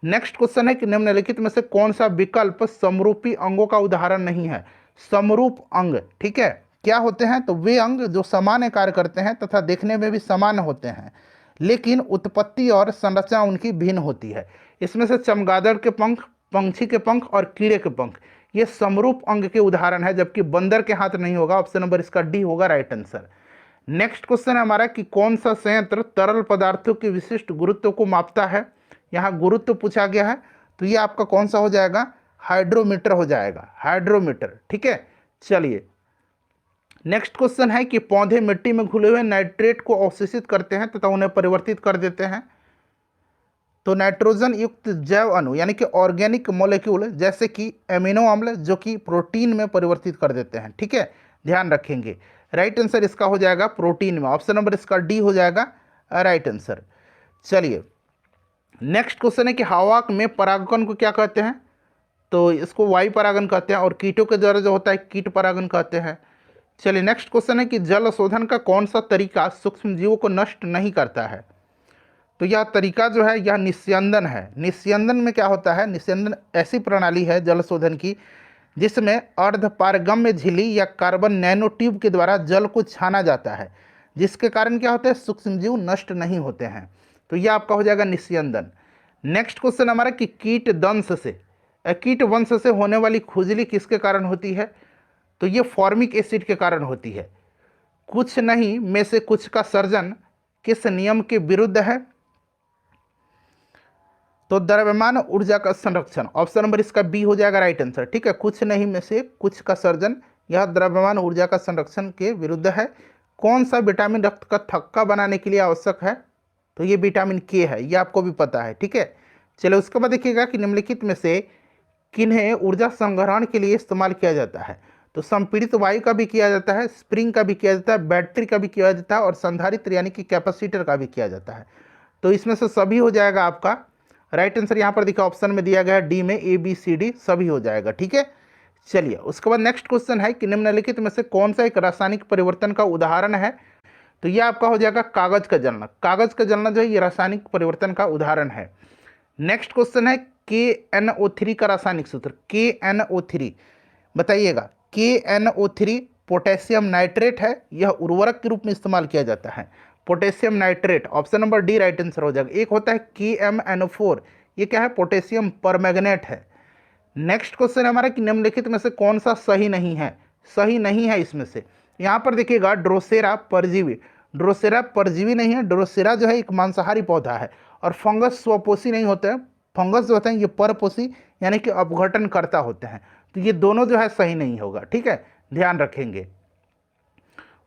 नेक्स्ट क्वेश्चन है कि निम्नलिखित में से कौन सा विकल्प समरूपी अंगों का उदाहरण नहीं है? समरूप अंग, ठीक है, क्या होते हैं? तो वे अंग जो समान कार्य करते हैं तथा देखने में भी समान होते हैं, लेकिन उत्पत्ति और संरचना उनकी भिन्न होती है। इसमें से चमगादड़ के पंख, पंछी के पंख और कीड़े के पंख ये समरूप अंग के उदाहरण है, जबकि बंदर के हाथ नहीं होगा। ऑप्शन नंबर इसका डी होगा राइट आंसर। नेक्स्ट क्वेश्चन है हमारा कि कौन सा संयंत्र तरल पदार्थों के विशिष्ट गुरुत्व को मापता है? यहाँ गुरुत्व पूछा गया है, तो ये आपका कौन सा हो जाएगा? हाइड्रोमीटर हो जाएगा, हाइड्रोमीटर। ठीक है, चलिए नेक्स्ट क्वेश्चन है कि पौधे मिट्टी में घुले हुए नाइट्रेट को अवशोषित करते हैं तथा उन्हें परिवर्तित कर देते हैं। तो नाइट्रोजन युक्त जैव अणु यानी कि ऑर्गेनिक मॉलिक्यूल जैसे कि एमिनो अम्ल जो कि प्रोटीन में परिवर्तित कर देते हैं। ठीक है, ध्यान रखेंगे, राइट आंसर इसका हो जाएगा प्रोटीन में। ऑप्शन नंबर इसका डी हो जाएगा राइट आंसर। चलिए नेक्स्ट क्वेश्चन है कि हवा में परागकण को क्या कहते हैं? तो इसको वायु परागन कहते हैं, और कीटों के द्वारा जो होता है कीट परागन कहते हैं। चलिए नेक्स्ट क्वेश्चन है कि जल शोधन का कौन सा तरीका सूक्ष्म जीवों को नष्ट नहीं करता है? तो यह तरीका जो है यह निस्यंदन है। निस्यंदन में क्या होता है? निस्यंदन ऐसी प्रणाली है जल शोधन की जिसमें अर्धपारगम्य झिल्ली या कार्बन नैनो ट्यूब के द्वारा जल को छाना जाता है, जिसके कारण क्या होता है? सूक्ष्मजीव नष्ट नहीं होते हैं। तो यह आपका हो जाएगा निस्यंदन। नेक्स्ट क्वेश्चन हमारा कि कीट वंश से होने वाली खुजली किसके कारण होती है? तो ये फॉर्मिक एसिड के कारण होती है। कुछ नहीं में से कुछ का सर्जन किस नियम के विरुद्ध है? तो द्रव्यमान ऊर्जा का संरक्षण। ऑप्शन नंबर इसका बी हो जाएगा राइट आंसर। ठीक है, कुछ नहीं में से कुछ का सर्जन यह द्रव्यमान ऊर्जा का संरक्षण के विरुद्ध है। कौन सा विटामिन रक्त का थक्का बनाने के लिए आवश्यक है? तो ये विटामिन के है, ये आपको भी पता है। ठीक है, चलिए उसके बाद देखिएगा कि निम्नलिखित में से किन्हें ऊर्जा संग्रहण के लिए इस्तेमाल किया जाता है? तो संपीड़ित वायु का भी किया जाता है, स्प्रिंग का भी किया जाता है, बैटरी का भी किया जाता है, और संधारित्र यानी कि कैपेसिटर का भी किया जाता है। तो इसमें से सभी हो जाएगा आपका राइट आंसर। यहाँ पर देखिए ऑप्शन में दिया गया है डी में ABCD सभी हो जाएगा। ठीक है, चलिए उसके बाद नेक्स्ट क्वेश्चन है कि निम्नलिखित में से कौन सा एक रासायनिक परिवर्तन का उदाहरण है? तो यह आपका हो जाएगा कागज का जलना। कागज का जलना जो है ये रासायनिक परिवर्तन का उदाहरण है। नेक्स्ट क्वेश्चन है KNO3 का रासायनिक सूत्र। KNO3 बताइएगा। KNO3 पोटेशियम नाइट्रेट है, यह उर्वरक के रूप में इस्तेमाल किया जाता है। Potassium nitrate, option number D right answer हो जाएगा। एक होता है KMNO4, ये क्या है? पोटेशियम परमैंगनेट है। नेक्स्ट क्वेश्चन है हमारा कि निम्नलिखित में से कौन सा सही नहीं है? सही नहीं है इसमें से यहाँ पर देखिएगा ड्रोसेरा परजीवी, ड्रोसेरा परजीवी नहीं है, ड्रोसेरा जो है एक मांसाहारी पौधा है, और फंगस स्वपोषी नहीं होते हैं। फंगस जो होते हैं ये परपोषी यानी कि अपघटन करता होते हैं। तो ये दोनों जो है सही नहीं होगा, ठीक है, ध्यान रखेंगे।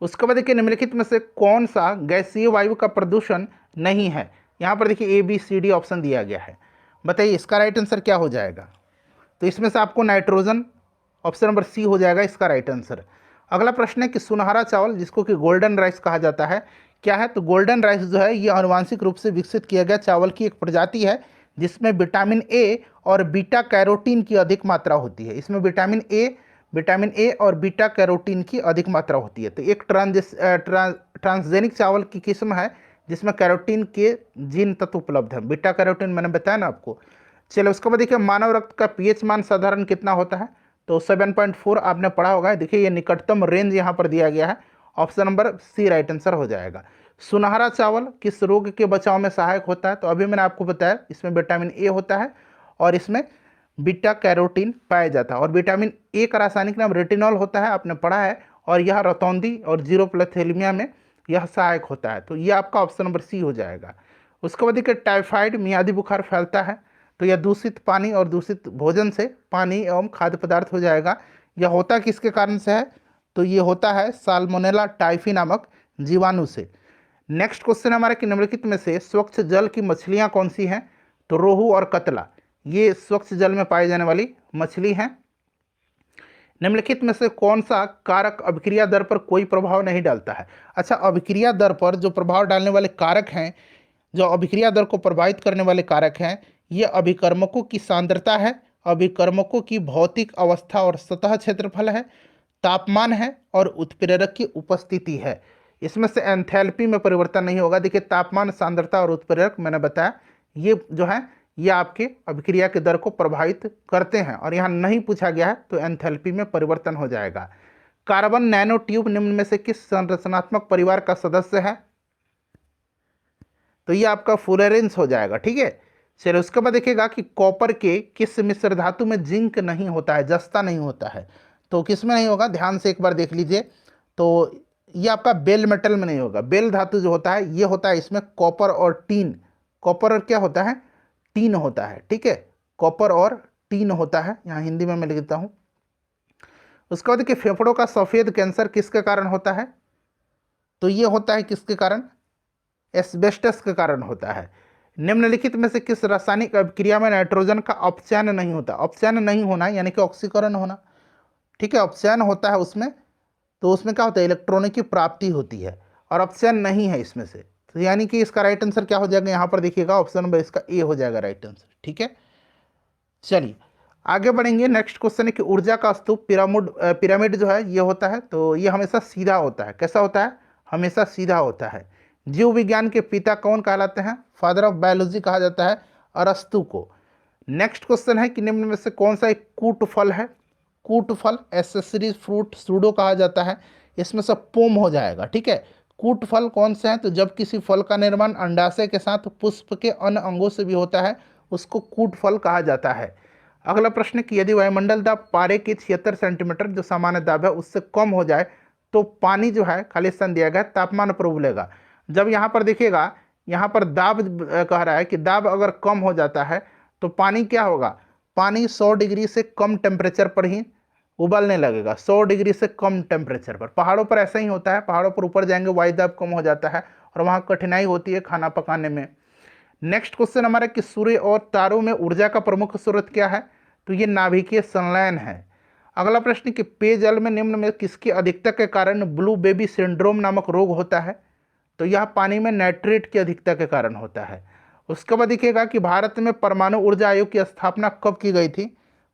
उसके बाद देखिए निम्नलिखित में से कौन सा गैसीय वायु का प्रदूषण नहीं है। यहाँ पर देखिए A B C D option दिया गया है, बताइए इसका राइट आंसर क्या हो जाएगा। तो इसमें से आपको नाइट्रोजन, ऑप्शन नंबर सी हो जाएगा इसका राइट आंसर। अगला प्रश्न है कि सुनहरा चावल जिसको कि गोल्डन राइस कहा जाता है क्या है। तो गोल्डन राइस जो है ये आनुवांशिक रूप से विकसित किया गया चावल की एक प्रजाति है जिसमें विटामिन ए और बीटा कैरोटीन की अधिक मात्रा होती है। इसमें विटामिन ए और बीटा कैरोटीन की अधिक मात्रा होती है। तो एक ट्रांसजेनिक चावल की किस्म है जिसमें कैरोटीन के जीन तत्व उपलब्ध है। बीटा कैरोटीन मैंने बताया ना आपको। चलो उसके बाद देखिए मानव रक्त का पीएच मान साधारण कितना होता है। तो 7.4 आपने पढ़ा होगा। देखिए ये निकटतम रेंज यहाँ पर दिया गया है, option number C right answer हो जाएगा। सुनहरा चावल किस रोग के बचाव में सहायक होता है। तो अभी मैंने आपको बताया इसमें विटामिन ए होता है और इसमें बीटा कैरोटीन पाया जाता है। और विटामिन ए का रासायनिक नाम रेटिनॉल होता है, आपने पढ़ा है, और यह रतौंधी और जीरोप्लेथेलिमिया में यह सहायक होता है। तो यह आपका ऑप्शन नंबर सी हो जाएगा। उसके बाद देखिए टाइफाइड मियादी बुखार फैलता है। तो यह दूषित पानी और दूषित भोजन से पानी एवं खाद्य पदार्थ हो जाएगा। यह होता किसके कारण से है। तो ये होता है साल्मोनेला टाइफी नामक जीवाणु से। नेक्स्ट क्वेश्चन हमारे कि निम्नलिखित में से स्वच्छ जल की मछलियां कौन सी हैं। तो रोहू और कतला ये स्वच्छ जल में पाई जाने वाली मछली हैं। निम्नलिखित में से कौन सा कारक अभिक्रिया दर पर कोई प्रभाव नहीं डालता है। अच्छा, अभिक्रिया दर पर जो प्रभाव डालने वाले कारक हैं, जो अभिक्रिया दर को प्रभावित करने वाले कारक हैं, ये अभिकर्मकों की सांद्रता है, अभिकर्मकों की भौतिक अवस्था और सतह क्षेत्रफल है, तापमान है और उत्प्रेरक की उपस्थिति है। इसमें से एंथैल्पी में परिवर्तन नहीं होगा। देखिए तापमान, सांद्रता और उत्प्रेरक मैंने बताया ये जो है ये आपके अभिक्रिया के दर को प्रभावित करते हैं, और यहाँ नहीं पूछा गया है तो एंथैल्पी में परिवर्तन हो जाएगा। कार्बन नैनो ट्यूब निम्न में से किस संरचनात्मक परिवार का सदस्य है। तो ये आपका फ्लोरेंस हो जाएगा, ठीक है। चलिए उसके बाद देखिएगा कि कॉपर के किस मिश्र धातु में जिंक नहीं होता है, जस्ता नहीं होता है। तो किस में नहीं होगा, ध्यान से एक बार देख लीजिए। तो ये आपका बेल मेटल में नहीं होगा। बेल धातु जो होता है ये होता है इसमें कॉपर और टीन। कॉपर और क्या होता है, टीन होता है, ठीक है। कॉपर और टीन होता है, यहाँ हिंदी में मैं लिख देता हूँ। उसके बाद देखिए फेफड़ों का सफेद कैंसर किसके कारण होता है। तो ये होता है किसके कारण, एस्बेस्टस के कारण होता है। निम्नलिखित में से किस रासायनिक अभिक्रिया में नाइट्रोजन का अपचयन नहीं होता। अपचयन नहीं होना यानी कि ऑक्सीकरण होना, ठीक है। अपचयन होता है उसमें, तो उसमें क्या होता है, इलेक्ट्रॉनों की प्राप्ति होती है, और अपचयन नहीं है इसमें से। तो यानी कि इसका राइट आंसर क्या हो जाएगा, यहाँ पर देखिएगा ऑप्शन नंबर इसका ए हो जाएगा राइट आंसर, ठीक है। चलिए आगे बढ़ेंगे। नेक्स्ट क्वेश्चन है कि ऊर्जा का स्तूप पिरामिड जो है ये होता है, तो ये हमेशा सीधा होता है। कैसा होता है, हमेशा सीधा होता है। जीव विज्ञान के पिता कौन कहलाते हैं, फादर ऑफ बायोलॉजी कहा जाता है अरस्तु को। नेक्स्ट क्वेश्चन है कि निम्न में से कौन सा एक कूट फल है। कूट फल एसेसरीज फ्रूट सूडो कहा जाता है, इसमें से पोम हो जाएगा, ठीक है। कूट फल कौन से हैं, तो जब किसी फल का निर्माण अंडाशय के साथ पुष्प के अन्य अंगों से भी होता है उसको कूट फल कहा जाता है। अगला प्रश्न है कि यदि वायुमंडल दाब पारे के 76 सेंटीमीटर जो सामान्य दाब है उससे कम हो जाए तो पानी जो है, खाली स्थान दिया गया, तापमान पर उबलेगा। जब यहाँ पर देखिएगा, यहाँ पर दाब कह रहा है कि दाब अगर कम हो जाता है तो पानी क्या होगा, पानी 100 डिग्री से कम टेम्परेचर पर ही उबलने लगेगा। 100 डिग्री से कम टेम्परेचर पर। पहाड़ों पर ऐसा ही होता है, पहाड़ों पर ऊपर जाएंगे वायु दाब कम हो जाता है और वहाँ कठिनाई होती है खाना पकाने में। नेक्स्ट क्वेश्चन हमारा कि सूर्य और तारों में ऊर्जा का प्रमुख स्रोत क्या है। तो ये नाभिकीय संलयन है। अगला प्रश्न कि पेयजल में निम्न में किसकी अधिकता के कारण ब्लू बेबी सिंड्रोम नामक रोग होता है। तो यह पानी में नाइट्रेट की अधिकता के कारण होता है। उसके बाद देखिएगा कि भारत में परमाणु ऊर्जा आयोग की स्थापना कब की गई थी।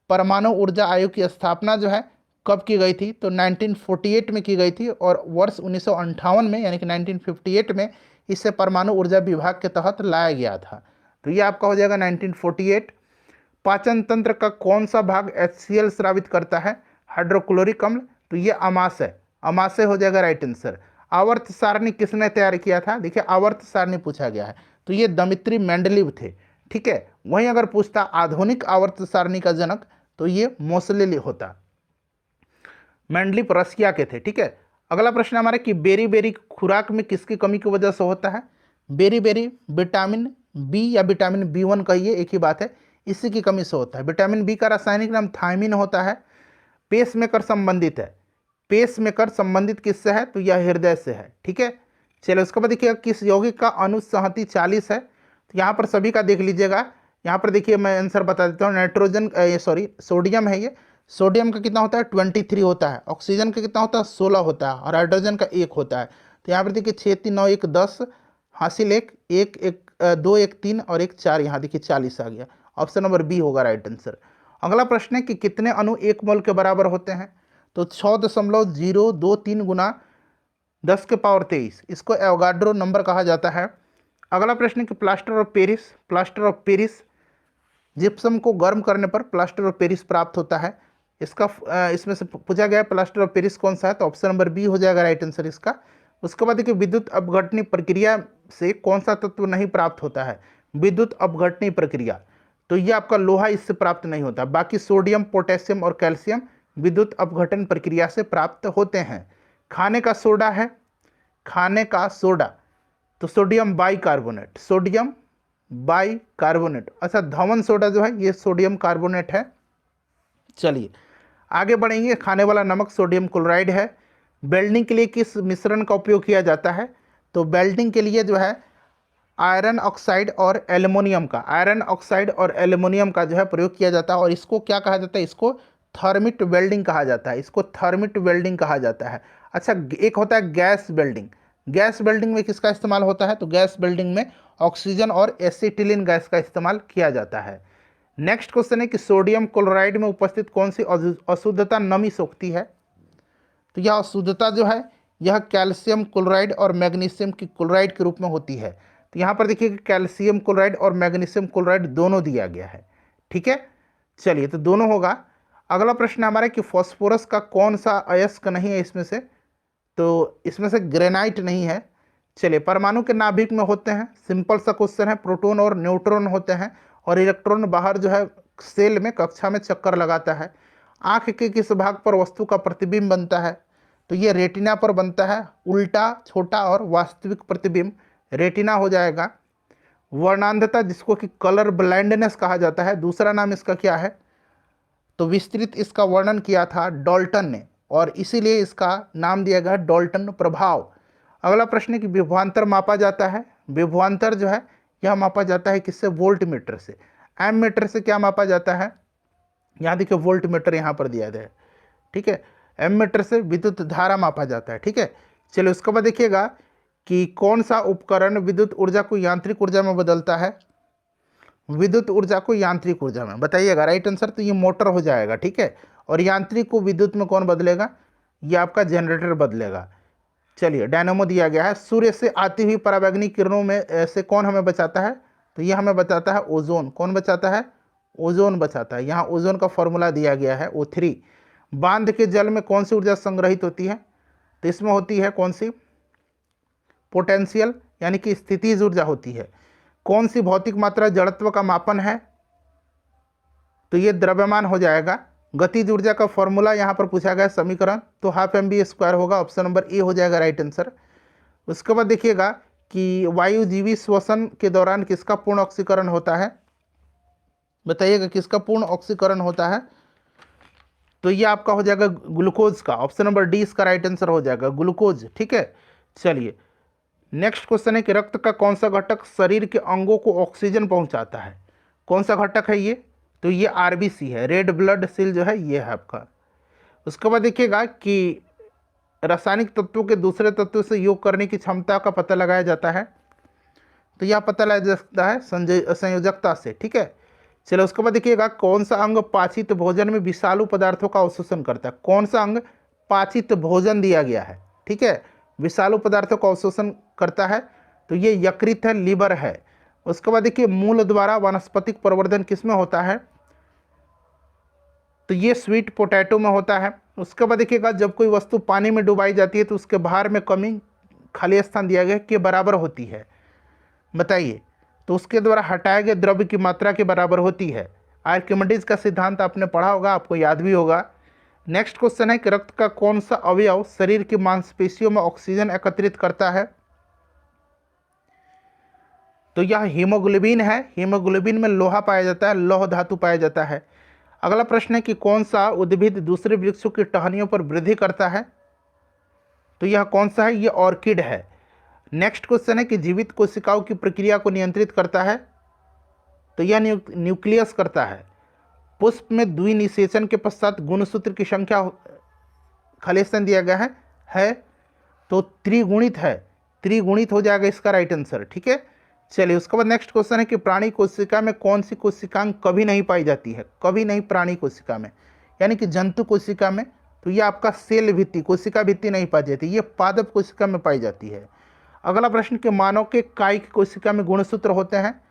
परमाणु ऊर्जा आयोग की स्थापना जो है कब की गई थी, तो 1948 में की गई थी, और वर्ष 1958 में यानी कि 1958 में इसे परमाणु ऊर्जा विभाग के तहत लाया गया था। तो ये आपका हो जाएगा 1948। पाचन तंत्र का कौन सा भाग HCl स्रावित करता है, हाइड्रोक्लोरिक अम्ल। तो ये अमाशय, अमाशय हो जाएगा राइट आंसर। आवर्त सारणी किसने तैयार किया था, देखिए आवर्त सारणी पूछा गया है, तो ये दमित्री मेंडलीव थे, ठीक है। वहीं अगर पूछता आधुनिक आवर्त सारणी का जनक तो ये मोसलेली होता। मेंडलीव रसिया के थे, ठीक है। अगला प्रश्न हमारा कि बेरी बेरी खुराक में किसकी कमी की वजह से होता है? बेरी बेरी विटामिन बी या विटामिन B1 कहिए, एक ही बात है, इसी की कमी से होता है। विटामिन बी का रासायनिक नाम थायमिन होता है। पेसमेकर संबंधित है, पेसमेकर संबंधित किससे है? तो यह हृदय से है, ठीक है। चलिए उसके बाद देखिएगा किस यौगिक का अनुसंहति 40 है? तो यहाँ पर सभी का देख लीजिएगा। यहाँ पर देखिए मैं आंसर बता देता हूँ। नाइट्रोजन सॉरी सोडियम है ये, सोडियम का कितना होता है? 23 होता है। ऑक्सीजन का कितना होता है? 16 होता है। और हाइड्रोजन का 1 होता है। तो यहाँ पर देखिए 6 3 9 1 10 हासिल 1 1 1 2 1 3 और 1 4, यहाँ देखिए 40 आ गया। ऑप्शन नंबर बी होगा राइट आंसर। अगला प्रश्न है कि कितने अणु 1 मोल के बराबर होते हैं? तो 6.023 गुना 10 के पावर 23, इसको एवोगाड्रो नंबर कहा जाता है। अगला प्रश्न है कि प्लास्टर ऑफ पेरिस जिप्सम को गर्म करने पर प्लास्टर ऑफ पेरिस प्राप्त होता है। इसका इसमें से पूछा गया है प्लास्टर ऑफ पेरिस कौन सा है? तो ऑप्शन नंबर बी हो जाएगा राइट आंसर इसका। उसके बाद देखिए विद्युत अपघटनी प्रक्रिया से कौन सा तत्व नहीं प्राप्त होता है? विद्युत अपघटनी प्रक्रिया, तो ये आपका लोहा इससे प्राप्त नहीं होता। बाकी सोडियम, पोटेशियम और कैल्शियम विद्युत अपघटन प्रक्रिया से प्राप्त होते हैं। खाने का सोडा है, खाने का सोडा, तो सोडियम बाइकार्बोनेट, सोडियम बाइकार्बोनेट। अच्छा धवन सोडा जो है ये सोडियम कार्बोनेट है। चलिए आगे बढ़ेंगे। खाने वाला नमक सोडियम क्लोराइड है। वेल्डिंग के लिए किस मिश्रण का उपयोग किया जाता है? तो वेल्डिंग के लिए जो है आयरन ऑक्साइड और एल्युमिनियम का, आयरन ऑक्साइड और एल्युमिनियम का जो है प्रयोग किया जाता है। और इसको क्या कहा जाता है? इसको थर्मिट वेल्डिंग कहा जाता है, इसको थर्मिट वेल्डिंग कहा जाता है। अच्छा एक होता है गैस वेल्डिंग, गैस वेल्डिंग में किसका इस्तेमाल होता है? तो गैस वेल्डिंग में ऑक्सीजन और एसिटिलीन गैस का इस्तेमाल किया जाता है। नेक्स्ट क्वेश्चन है कि सोडियम क्लोराइड में उपस्थित कौन सी अशुद्धता नमी सोखती है? तो यह अशुद्धता जो है यह कैल्शियम क्लोराइड और मैग्नीशियम की क्लोराइड के रूप में होती है। तो यहाँ पर देखिए कैल्शियम क्लोराइड और मैग्नीशियम क्लोराइड दोनों दिया गया है, ठीक है। चलिए तो दोनों होगा। अगला प्रश्न हमारा कि फॉस्फोरस का कौन सा अयस्क नहीं है इसमें से? तो इसमें से ग्रेनाइट नहीं है। चलिए परमाणु के नाभिक में होते हैं, सिंपल सा क्वेश्चन है। प्रोटॉन और न्यूट्रॉन होते हैं और इलेक्ट्रॉन बाहर जो है सेल में कक्षा में चक्कर लगाता है। आँख के किस भाग पर वस्तु का प्रतिबिंब बनता है? तो ये रेटिना पर बनता है। उल्टा, छोटा और वास्तविक प्रतिबिंब रेटिना हो जाएगा। वर्णांधता जिसको कि कलर ब्लाइंडनेस कहा जाता है, दूसरा नाम इसका क्या है? तो विस्तृत इसका वर्णन किया था डाल्टन ने और इसीलिए इसका नाम दिया गया डाल्टन प्रभाव। अगला प्रश्न है कि विभवांतर मापा जाता है। विभवांतर जो है यह मापा जाता है किससे? वोल्ट मीटर से। एम मीटर से क्या मापा जाता है? यहाँ देखिए वोल्ट मीटर यहाँ पर दिया गया है, ठीक है। एम मीटर से विद्युत धारा मापा जाता है, ठीक है। चलिए उसके बाद देखिएगा कि कौन सा उपकरण विद्युत ऊर्जा को यांत्रिक ऊर्जा में बदलता है? विद्युत ऊर्जा को यांत्रिक ऊर्जा में, बताइएगा राइट आंसर। तो ये मोटर हो जाएगा, ठीक है। और यांत्रिक को विद्युत में कौन बदलेगा? ये आपका जनरेटर बदलेगा। चलिए डायनामो दिया गया है। सूर्य से आती हुई पराबैंगनी किरणों में से कौन हमें बचाता है? तो ये हमें बचाता है ओजोन। कौन बचाता है? ओजोन बचाता है। यहाँ ओजोन का फॉर्मूला दिया गया है O3। बांध के जल में कौन सी ऊर्जा संग्रहित होती है? तो इसमें होती है कौन सी? पोटेंशियल यानी कि स्थितिज ऊर्जा होती है। कौन सी भौतिक मात्रा जड़त्व का मापन है? तो ये द्रव्यमान हो जाएगा। गतिज ऊर्जा का फॉर्मूला यहाँ पर पूछा गया समीकरण, तो हाफ mv² होगा। ऑप्शन नंबर ए हो जाएगा राइट आंसर। उसके बाद देखिएगा कि वायुजीवी श्वसन के दौरान किसका पूर्ण ऑक्सीकरण होता है? बताइएगा किसका पूर्ण ऑक्सीकरण होता है? तो ये आपका हो जाएगा ग्लूकोज का। ऑप्शन नंबर डी इसका राइट आंसर हो जाएगा, ग्लूकोज, ठीक है। चलिए नेक्स्ट क्वेश्चन है कि रक्त का कौन सा घटक शरीर के अंगों को ऑक्सीजन पहुंचाता है? कौन सा घटक है ये? तो ये आरबीसी है, रेड ब्लड सेल जो है ये है आपका। उसके बाद देखिएगा कि रासायनिक तत्वों के दूसरे तत्वों से योग करने की क्षमता का पता लगाया जाता है। तो यह पता लगाया जा सकता है संयोजकता से, ठीक है। चलो उसके बाद देखिएगा कौन सा अंग पाचित भोजन में विषालु पदार्थों का अवशोषण करता है? कौन सा अंग पाचित भोजन दिया गया है, ठीक है, विषालु पदार्थों का अवशोषण करता है? तो ये यकृत है, लीवर है। उसके बाद देखिए मूल द्वारा वनस्पतिक प्रवर्धन किसमें होता है? तो ये स्वीट पोटैटो में होता है। उसके बाद देखिएगा जब कोई वस्तु पानी में डुबाई जाती है तो उसके भार में कमी खाली स्थान दिया गया के बराबर होती है, बताइए। तो उसके द्वारा हटाए गए द्रव्य की मात्रा के बराबर होती है। आर्किमिडीज का सिद्धांत आपने पढ़ा होगा, आपको याद भी होगा। नेक्स्ट क्वेश्चन है कि रक्त का कौन सा अवयव शरीर की मांसपेशियों में ऑक्सीजन एकत्रित करता है? तो यह हीमोग्लोबिन है। हीमोग्लोबिन में लोहा पाया जाता है, लौह धातु पाया जाता है। अगला प्रश्न है कि कौन सा उद्भिद दूसरे वृक्षों की टहनियों पर वृद्धि करता है? तो यह कौन सा है? यह ऑर्किड है। नेक्स्ट क्वेश्चन है कि जीवित कोशिकाओं की प्रक्रिया को नियंत्रित करता है? तो यह न्यूक्लियस करता है। पुष्प में द्विनिषेचन के पश्चात गुणसूत्र की संख्या खाली स्थान दिया गया है तो त्रिगुणित है, त्रिगुणित हो जाएगा इसका राइट आंसर। ठीक है, चलिए उसके बाद नेक्स्ट क्वेश्चन है कि प्राणी कोशिका में कौन सी कोशिकांग कभी नहीं पाई जाती है? कभी नहीं प्राणी कोशिका में, यानी कि जंतु कोशिका में। तो ये आपका सेल भित्ति, कोशिका भित्ति नहीं पाई जाती, ये पादप कोशिका में पाई जाती है। अगला प्रश्न कि मानव के कायिक कोशिका में गुणसूत्र होते हैं?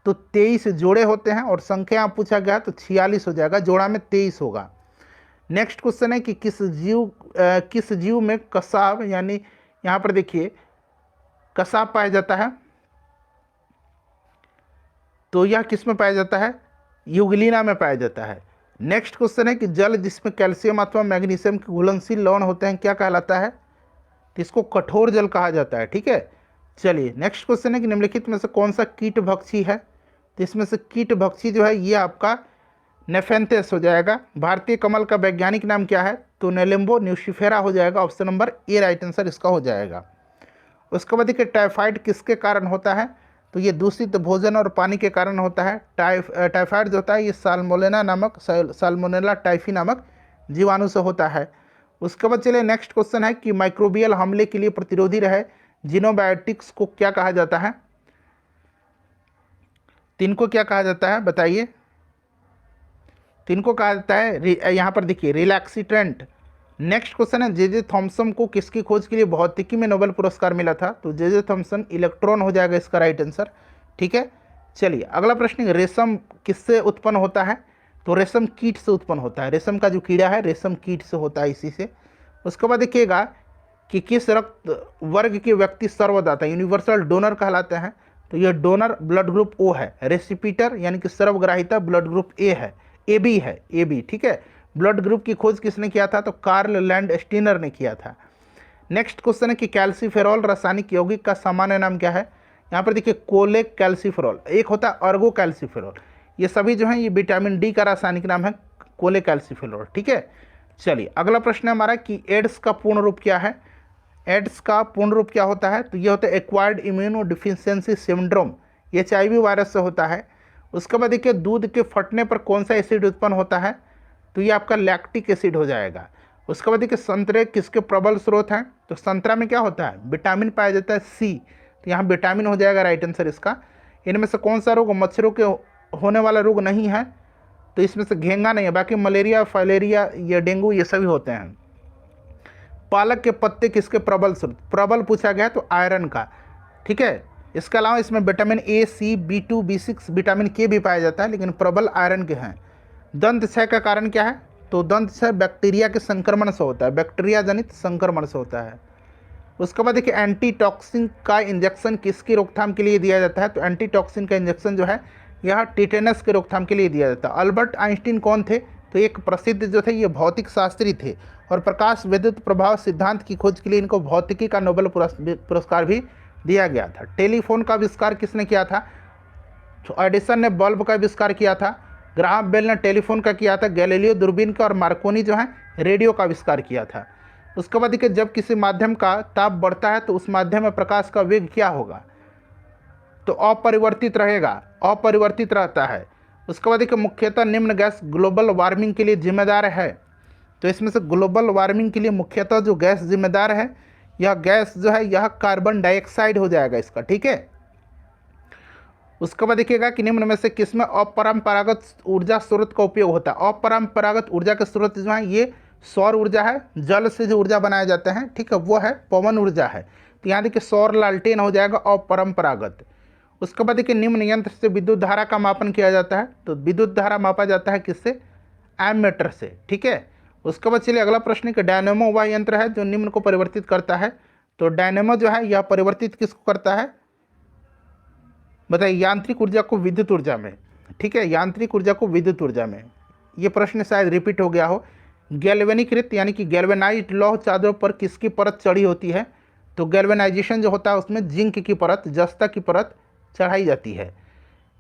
तो 23 जोड़े होते हैं और संख्या पूछा गया तो 46 हो जाएगा, जोड़ा में 23 होगा। नेक्स्ट क्वेश्चन है कि किस जीव में कसाव, यानी यहाँ पर देखिए कसाव पाया जाता है? तो यह किस में पाया जाता है? यूग्लिना में पाया जाता है। नेक्स्ट क्वेश्चन है कि जल जिसमें कैल्शियम अथवा मैग्नीशियम के घुलनशील लवण होते हैं क्या कहलाता है? तो इसको कठोर जल कहा जाता है। ठीक है, चलिए नेक्स्ट क्वेश्चन है कि निम्नलिखित में से कौन सा कीट भक्षी है? तो इसमें से कीट भक्षी जो है ये आपका नेफेंथेस हो जाएगा। भारतीय कमल का वैज्ञानिक नाम क्या है? तो नेलेम्बो न्यूसिफेरा हो जाएगा। ऑप्शन नंबर ए राइट आंसर इसका हो जाएगा। उसके बाद देखिए टाइफाइड किसके कारण होता है? तो ये दूषित भोजन और पानी के कारण होता है। टाइफाइड जो होता है ये साल्मोनेला टाइफी नामक जीवाणु से होता है। उसके बाद चलिए नेक्स्ट क्वेश्चन है कि माइक्रोबियल हमले के लिए प्रतिरोधी रहे जीनोबायोटिक्स को क्या कहा जाता है? तीन को क्या कहा जाता है बताइए? तीन को कहा जाता है यहाँ पर देखिए रिलैक्सीट्रेंट। नेक्स्ट क्वेश्चन है जे थॉम्सन को किसकी खोज के लिए भौतिकी में नोबेल पुरस्कार मिला था? तो जे थॉम्सन इलेक्ट्रॉन हो जाएगा इसका राइट आंसर। ठीक है, चलिए अगला प्रश्न, रेशम किससे उत्पन्न होता है? तो रेशम कीट से उत्पन्न होता है। रेशम का जो कीड़ा है रेशम कीट से होता है, इसी से। उसके बाद देखिएगा कि किस रक्त वर्ग के व्यक्ति सर्वदाता यूनिवर्सल डोनर कहलाते हैं? तो यह डोनर ब्लड ग्रुप ओ है। रेसिपिटर यानी कि सर्वग्राहिता ब्लड ग्रुप ए है, ए बी है, ए बी। ठीक है, ब्लड ग्रुप की खोज किसने किया था? तो कार्ल लैंड स्टीनर ने किया था। नेक्स्ट क्वेश्चन है कि कैल्सीफेरॉल रासायनिक यौगिक का सामान्य नाम क्या है? यहाँ पर देखिए कोलेक कैल्सीफेरॉल, एक होता है अर्गो कैल्सीफेरॉल। ये सभी जो हैं ये विटामिन डी का रासायनिक नाम है कोलेक कैल्सीफेरॉल। ठीक है, चलिए अगला प्रश्न है हमारा कि एड्स का पूर्ण रूप क्या है? एड्स का पूर्ण रूप क्या होता है? तो ये होता है एक्वायर्ड इम्यूनो डिफिशियंसी सिंड्रोम, ये HIV वायरस से होता है। उसके बाद देखिए दूध के फटने पर कौन सा एसिड उत्पन्न होता है? तो ये आपका लैक्टिक एसिड हो जाएगा। उसके बाद देखिए संतरे किसके प्रबल स्रोत हैं? तो संतरा में क्या होता है? विटामिन पाया जाता है सी, तो यहाँ विटामिन हो जाएगा राइट आंसर इसका। इनमें से कौन सा रोग मच्छरों के होने वाला रोग नहीं है? तो इसमें से घेंगा नहीं है, बाकी मलेरिया, फाइलेरिया, ये डेंगू ये सभी होते हैं। पालक के पत्ते किसके प्रबल स्रोत? प्रबल पूछा गया तो आयरन का। ठीक है, इसके अलावा इसमें vitamin A, C, B2, B6, vitamin के भी पाया जाता है, लेकिन प्रबल आयरन के हैं। दंत क्षय का कारण क्या है? तो दंत क्षय बैक्टीरिया के संक्रमण से होता है, बैक्टीरिया जनित संक्रमण से होता है। उसके बाद देखिए एंटीटॉक्सिन का इंजेक्शन किसकी रोकथाम के लिए दिया जाता है? तो एंटीटॉक्सिन का इंजेक्शन जो है यह टिटेनस के रोकथाम के लिए दिया जाता है। अल्बर्ट आइंस्टीन कौन थे? तो एक प्रसिद्ध जो थे ये भौतिक शास्त्री थे और प्रकाश विद्युत प्रभाव सिद्धांत की खोज के लिए इनको भौतिकी का नोबेल पुरस्कार भी दिया गया था। टेलीफोन का आविष्कार किसने किया था? तो एडिसन ने बल्ब का आविष्कार किया था, ग्राहम बेल ने टेलीफोन का किया था, गैलीलियो दूरबीन का, और मार्कोनी जो है रेडियो का आविष्कार किया था। उसके बाद देखिए जब किसी माध्यम का ताप बढ़ता है तो उस माध्यम में प्रकाश का वेग क्या होगा? तो अपरिवर्तित रहेगा, अपरिवर्तित रहता है। उसके बाद देखिए मुख्यतः निम्न गैस ग्लोबल वार्मिंग के लिए जिम्मेदार है? तो इसमें से ग्लोबल वार्मिंग के लिए मुख्यतः जो गैस जिम्मेदार है यह गैस जो है यह कार्बन डाइऑक्साइड हो जाएगा इसका। ठीक है, उसके बाद देखिएगा कि निम्न में से किसमें अपरंपरागत ऊर्जा स्रोत का उपयोग होता है? अपरंपरागत ऊर्जा के स्रोत जो है ये सौर ऊर्जा है, जल से जो ऊर्जा बनाए जाते हैं, ठीक है, वो है पवन ऊर्जा है। तो यहाँ देखिए सौर लालटेन हो जाएगा अपरंपरागत। उसके बाद देखिए निम्न यंत्र से विद्युत धारा का मापन किया जाता है? तो विद्युत धारा मापा जाता है किससे? एमीटर से। ठीक है, उसके बाद चलिए अगला प्रश्न कि डायनेमो वह यंत्र है जो निम्न को परिवर्तित करता है? तो डायनेमो जो है यह परिवर्तित किसको करता है बताइए? यांत्रिक ऊर्जा को विद्युत ऊर्जा में। ठीक है, यांत्रिक ऊर्जा को विद्युत ऊर्जा में। ये प्रश्न शायद रिपीट हो गया हो, गैल्वेनीकृत यानी कि गैल्वेनाइज्ड लौह चादरों पर किसकी परत चढ़ी होती है? तो गैल्वेनाइजेशन जो होता है उसमें जिंक की परत, जस्ता की परत चढ़ाई जाती है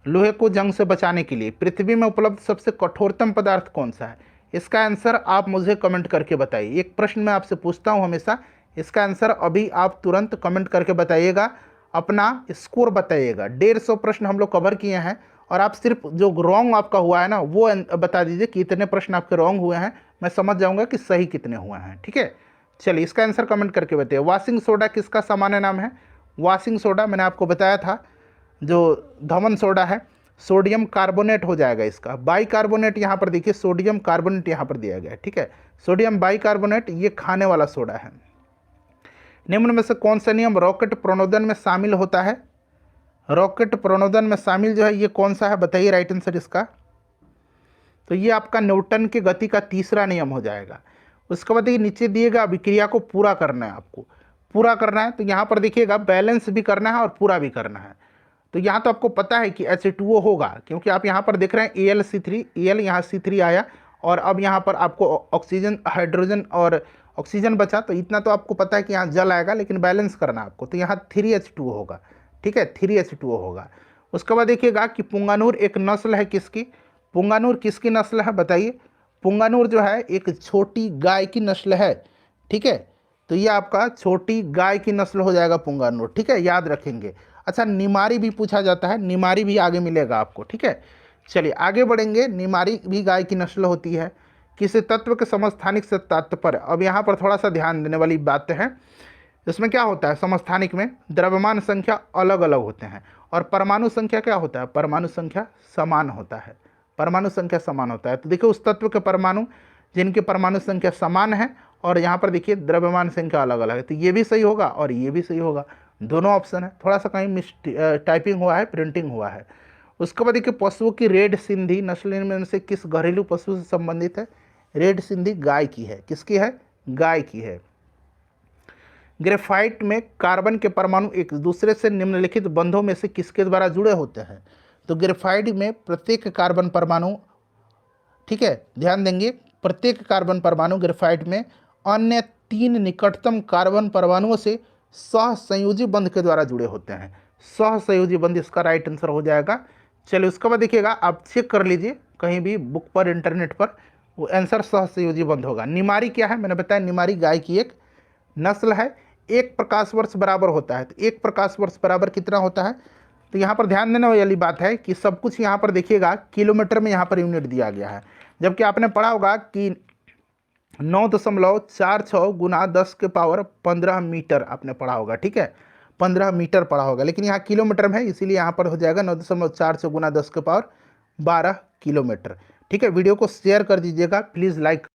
लोहे को जंग से बचाने के लिए। पृथ्वी में उपलब्ध सबसे कठोरतम पदार्थ कौन सा है? इसका आंसर आप मुझे कमेंट करके बताइए। एक प्रश्न मैं आपसे पूछता हूँ हमेशा, इसका आंसर अभी आप तुरंत कमेंट करके बताइएगा, अपना स्कोर बताइएगा। 150 प्रश्न हम लोग कवर किए हैं और आप सिर्फ जो रॉन्ग आपका हुआ है ना वो बता दीजिए कि कितने प्रश्न आपके रॉन्ग हुए हैं, मैं समझ जाऊंगा कि सही कितने हुए हैं। ठीक है, चलिए इसका आंसर कमेंट करके बताइए। वॉशिंग सोडा किसका सामान्य नाम है? वॉशिंग सोडा मैंने आपको बताया था जो धवन सोडा है, सोडियम कार्बोनेट हो जाएगा इसका। बाई कार्बोनेट यहाँ पर देखिए, सोडियम कार्बोनेट यहाँ पर दिया गया है। ठीक है, सोडियम बाई कार्बोनेट ये खाने वाला सोडा है। निम्न में से कौन सा नियम रॉकेट प्रणोदन में शामिल होता है? रॉकेट प्रणोदन में शामिल जो है ये कौन सा है बताइए राइट आंसर इसका। तो ये आपका न्यूटन के गति का तीसरा नियम हो जाएगा। उसके बाद ये नीचे दिएगा अभिक्रिया को पूरा करना है, आपको पूरा करना है। तो यहाँ पर देखिएगा बैलेंस भी करना है और पूरा भी करना है। तो यहाँ तो आपको पता है कि H2O होगा, क्योंकि आप यहाँ पर देख रहे हैं AlC3, Al यहाँ C3 आया और अब यहाँ पर आपको ऑक्सीजन, हाइड्रोजन और ऑक्सीजन बचा। तो इतना तो आपको पता है कि यहाँ जल आएगा, लेकिन बैलेंस करना आपको। तो यहाँ 3H2O होगा। ठीक है, 3H2O होगा। उसके बाद देखिएगा कि पुंगानुर एक नस्ल है किसकी? पुंगानुर किसकी नस्ल है बताइए? पुंगानुर जो है एक छोटी गाय की नस्ल है। ठीक है, तो ये आपका छोटी गाय की नस्ल हो जाएगा पुंगानुर। ठीक है, याद रखेंगे। अच्छा, निमारी भी पूछा जाता है, निमारी भी आगे मिलेगा आपको। ठीक है, चलिए आगे बढ़ेंगे। निमारी भी गाय की नस्ल होती है। किसी तत्व के समस्थानिक से तात्पर्य, अब यहाँ पर थोड़ा सा ध्यान देने वाली बात है। इसमें क्या होता है, समस्थानिक में द्रव्यमान संख्या अलग अलग होते हैं और परमाणु संख्या क्या होता है? परमाणु संख्या समान होता है। परमाणु संख्या समान होता है। तो देखिए उस तत्व के परमाणु जिनकी परमाणु संख्या समान है और यहाँ पर देखिए द्रव्यमान संख्या अलग अलग है। तो ये भी सही होगा और ये भी सही होगा, दोनों ऑप्शन है। थोड़ा सा कहीं मिस टाइपिंग हुआ है, प्रिंटिंग हुआ है। उसके बाद देखिए पशुओं की रेड सिंधी नस्ल में से किस घरेलू पशु से संबंधित है? रेड सिंधी गाय की है। किसकी है? गाय की है। ग्रेफाइट में कार्बन के परमाणु एक दूसरे से निम्नलिखित बंधों में से किसके द्वारा जुड़े होते हैं? तो ग्रेफाइट में प्रत्येक कार्बन परमाणु, ठीक है ध्यान देंगे, प्रत्येक कार्बन परमाणु ग्रेफाइट में अन्य 3 निकटतम कार्बन परमाणुओं से सहसंयोजी बंध के द्वारा जुड़े होते हैं। सहसंयोजी बंध इसका राइट आंसर हो जाएगा। चलिए उसके बाद देखिएगा, आप चेक कर लीजिए कहीं भी बुक पर, इंटरनेट पर, वो आंसर सहसंयोजी बंध होगा। निमारी क्या है? मैंने बताया निमारी गाय की एक नस्ल है। 1 प्रकाश वर्ष बराबर होता है। तो 1 प्रकाश वर्ष बराबर कितना होता है? तो यहाँ पर ध्यान देने वाली बात है कि सब कुछ यहाँ पर देखिएगा किलोमीटर में यहाँ पर यूनिट दिया गया है, जबकि आपने पढ़ा होगा कि 9.46 गुना 10⁻15 मीटर आपने पढ़ा होगा। ठीक है, 15 मीटर पढ़ा होगा, लेकिन यहाँ किलोमीटर में है, इसीलिए यहाँ पर हो जाएगा 9.46 गुना 10⁻12 किलोमीटर। ठीक है, वीडियो को शेयर कर दीजिएगा प्लीज़, लाइक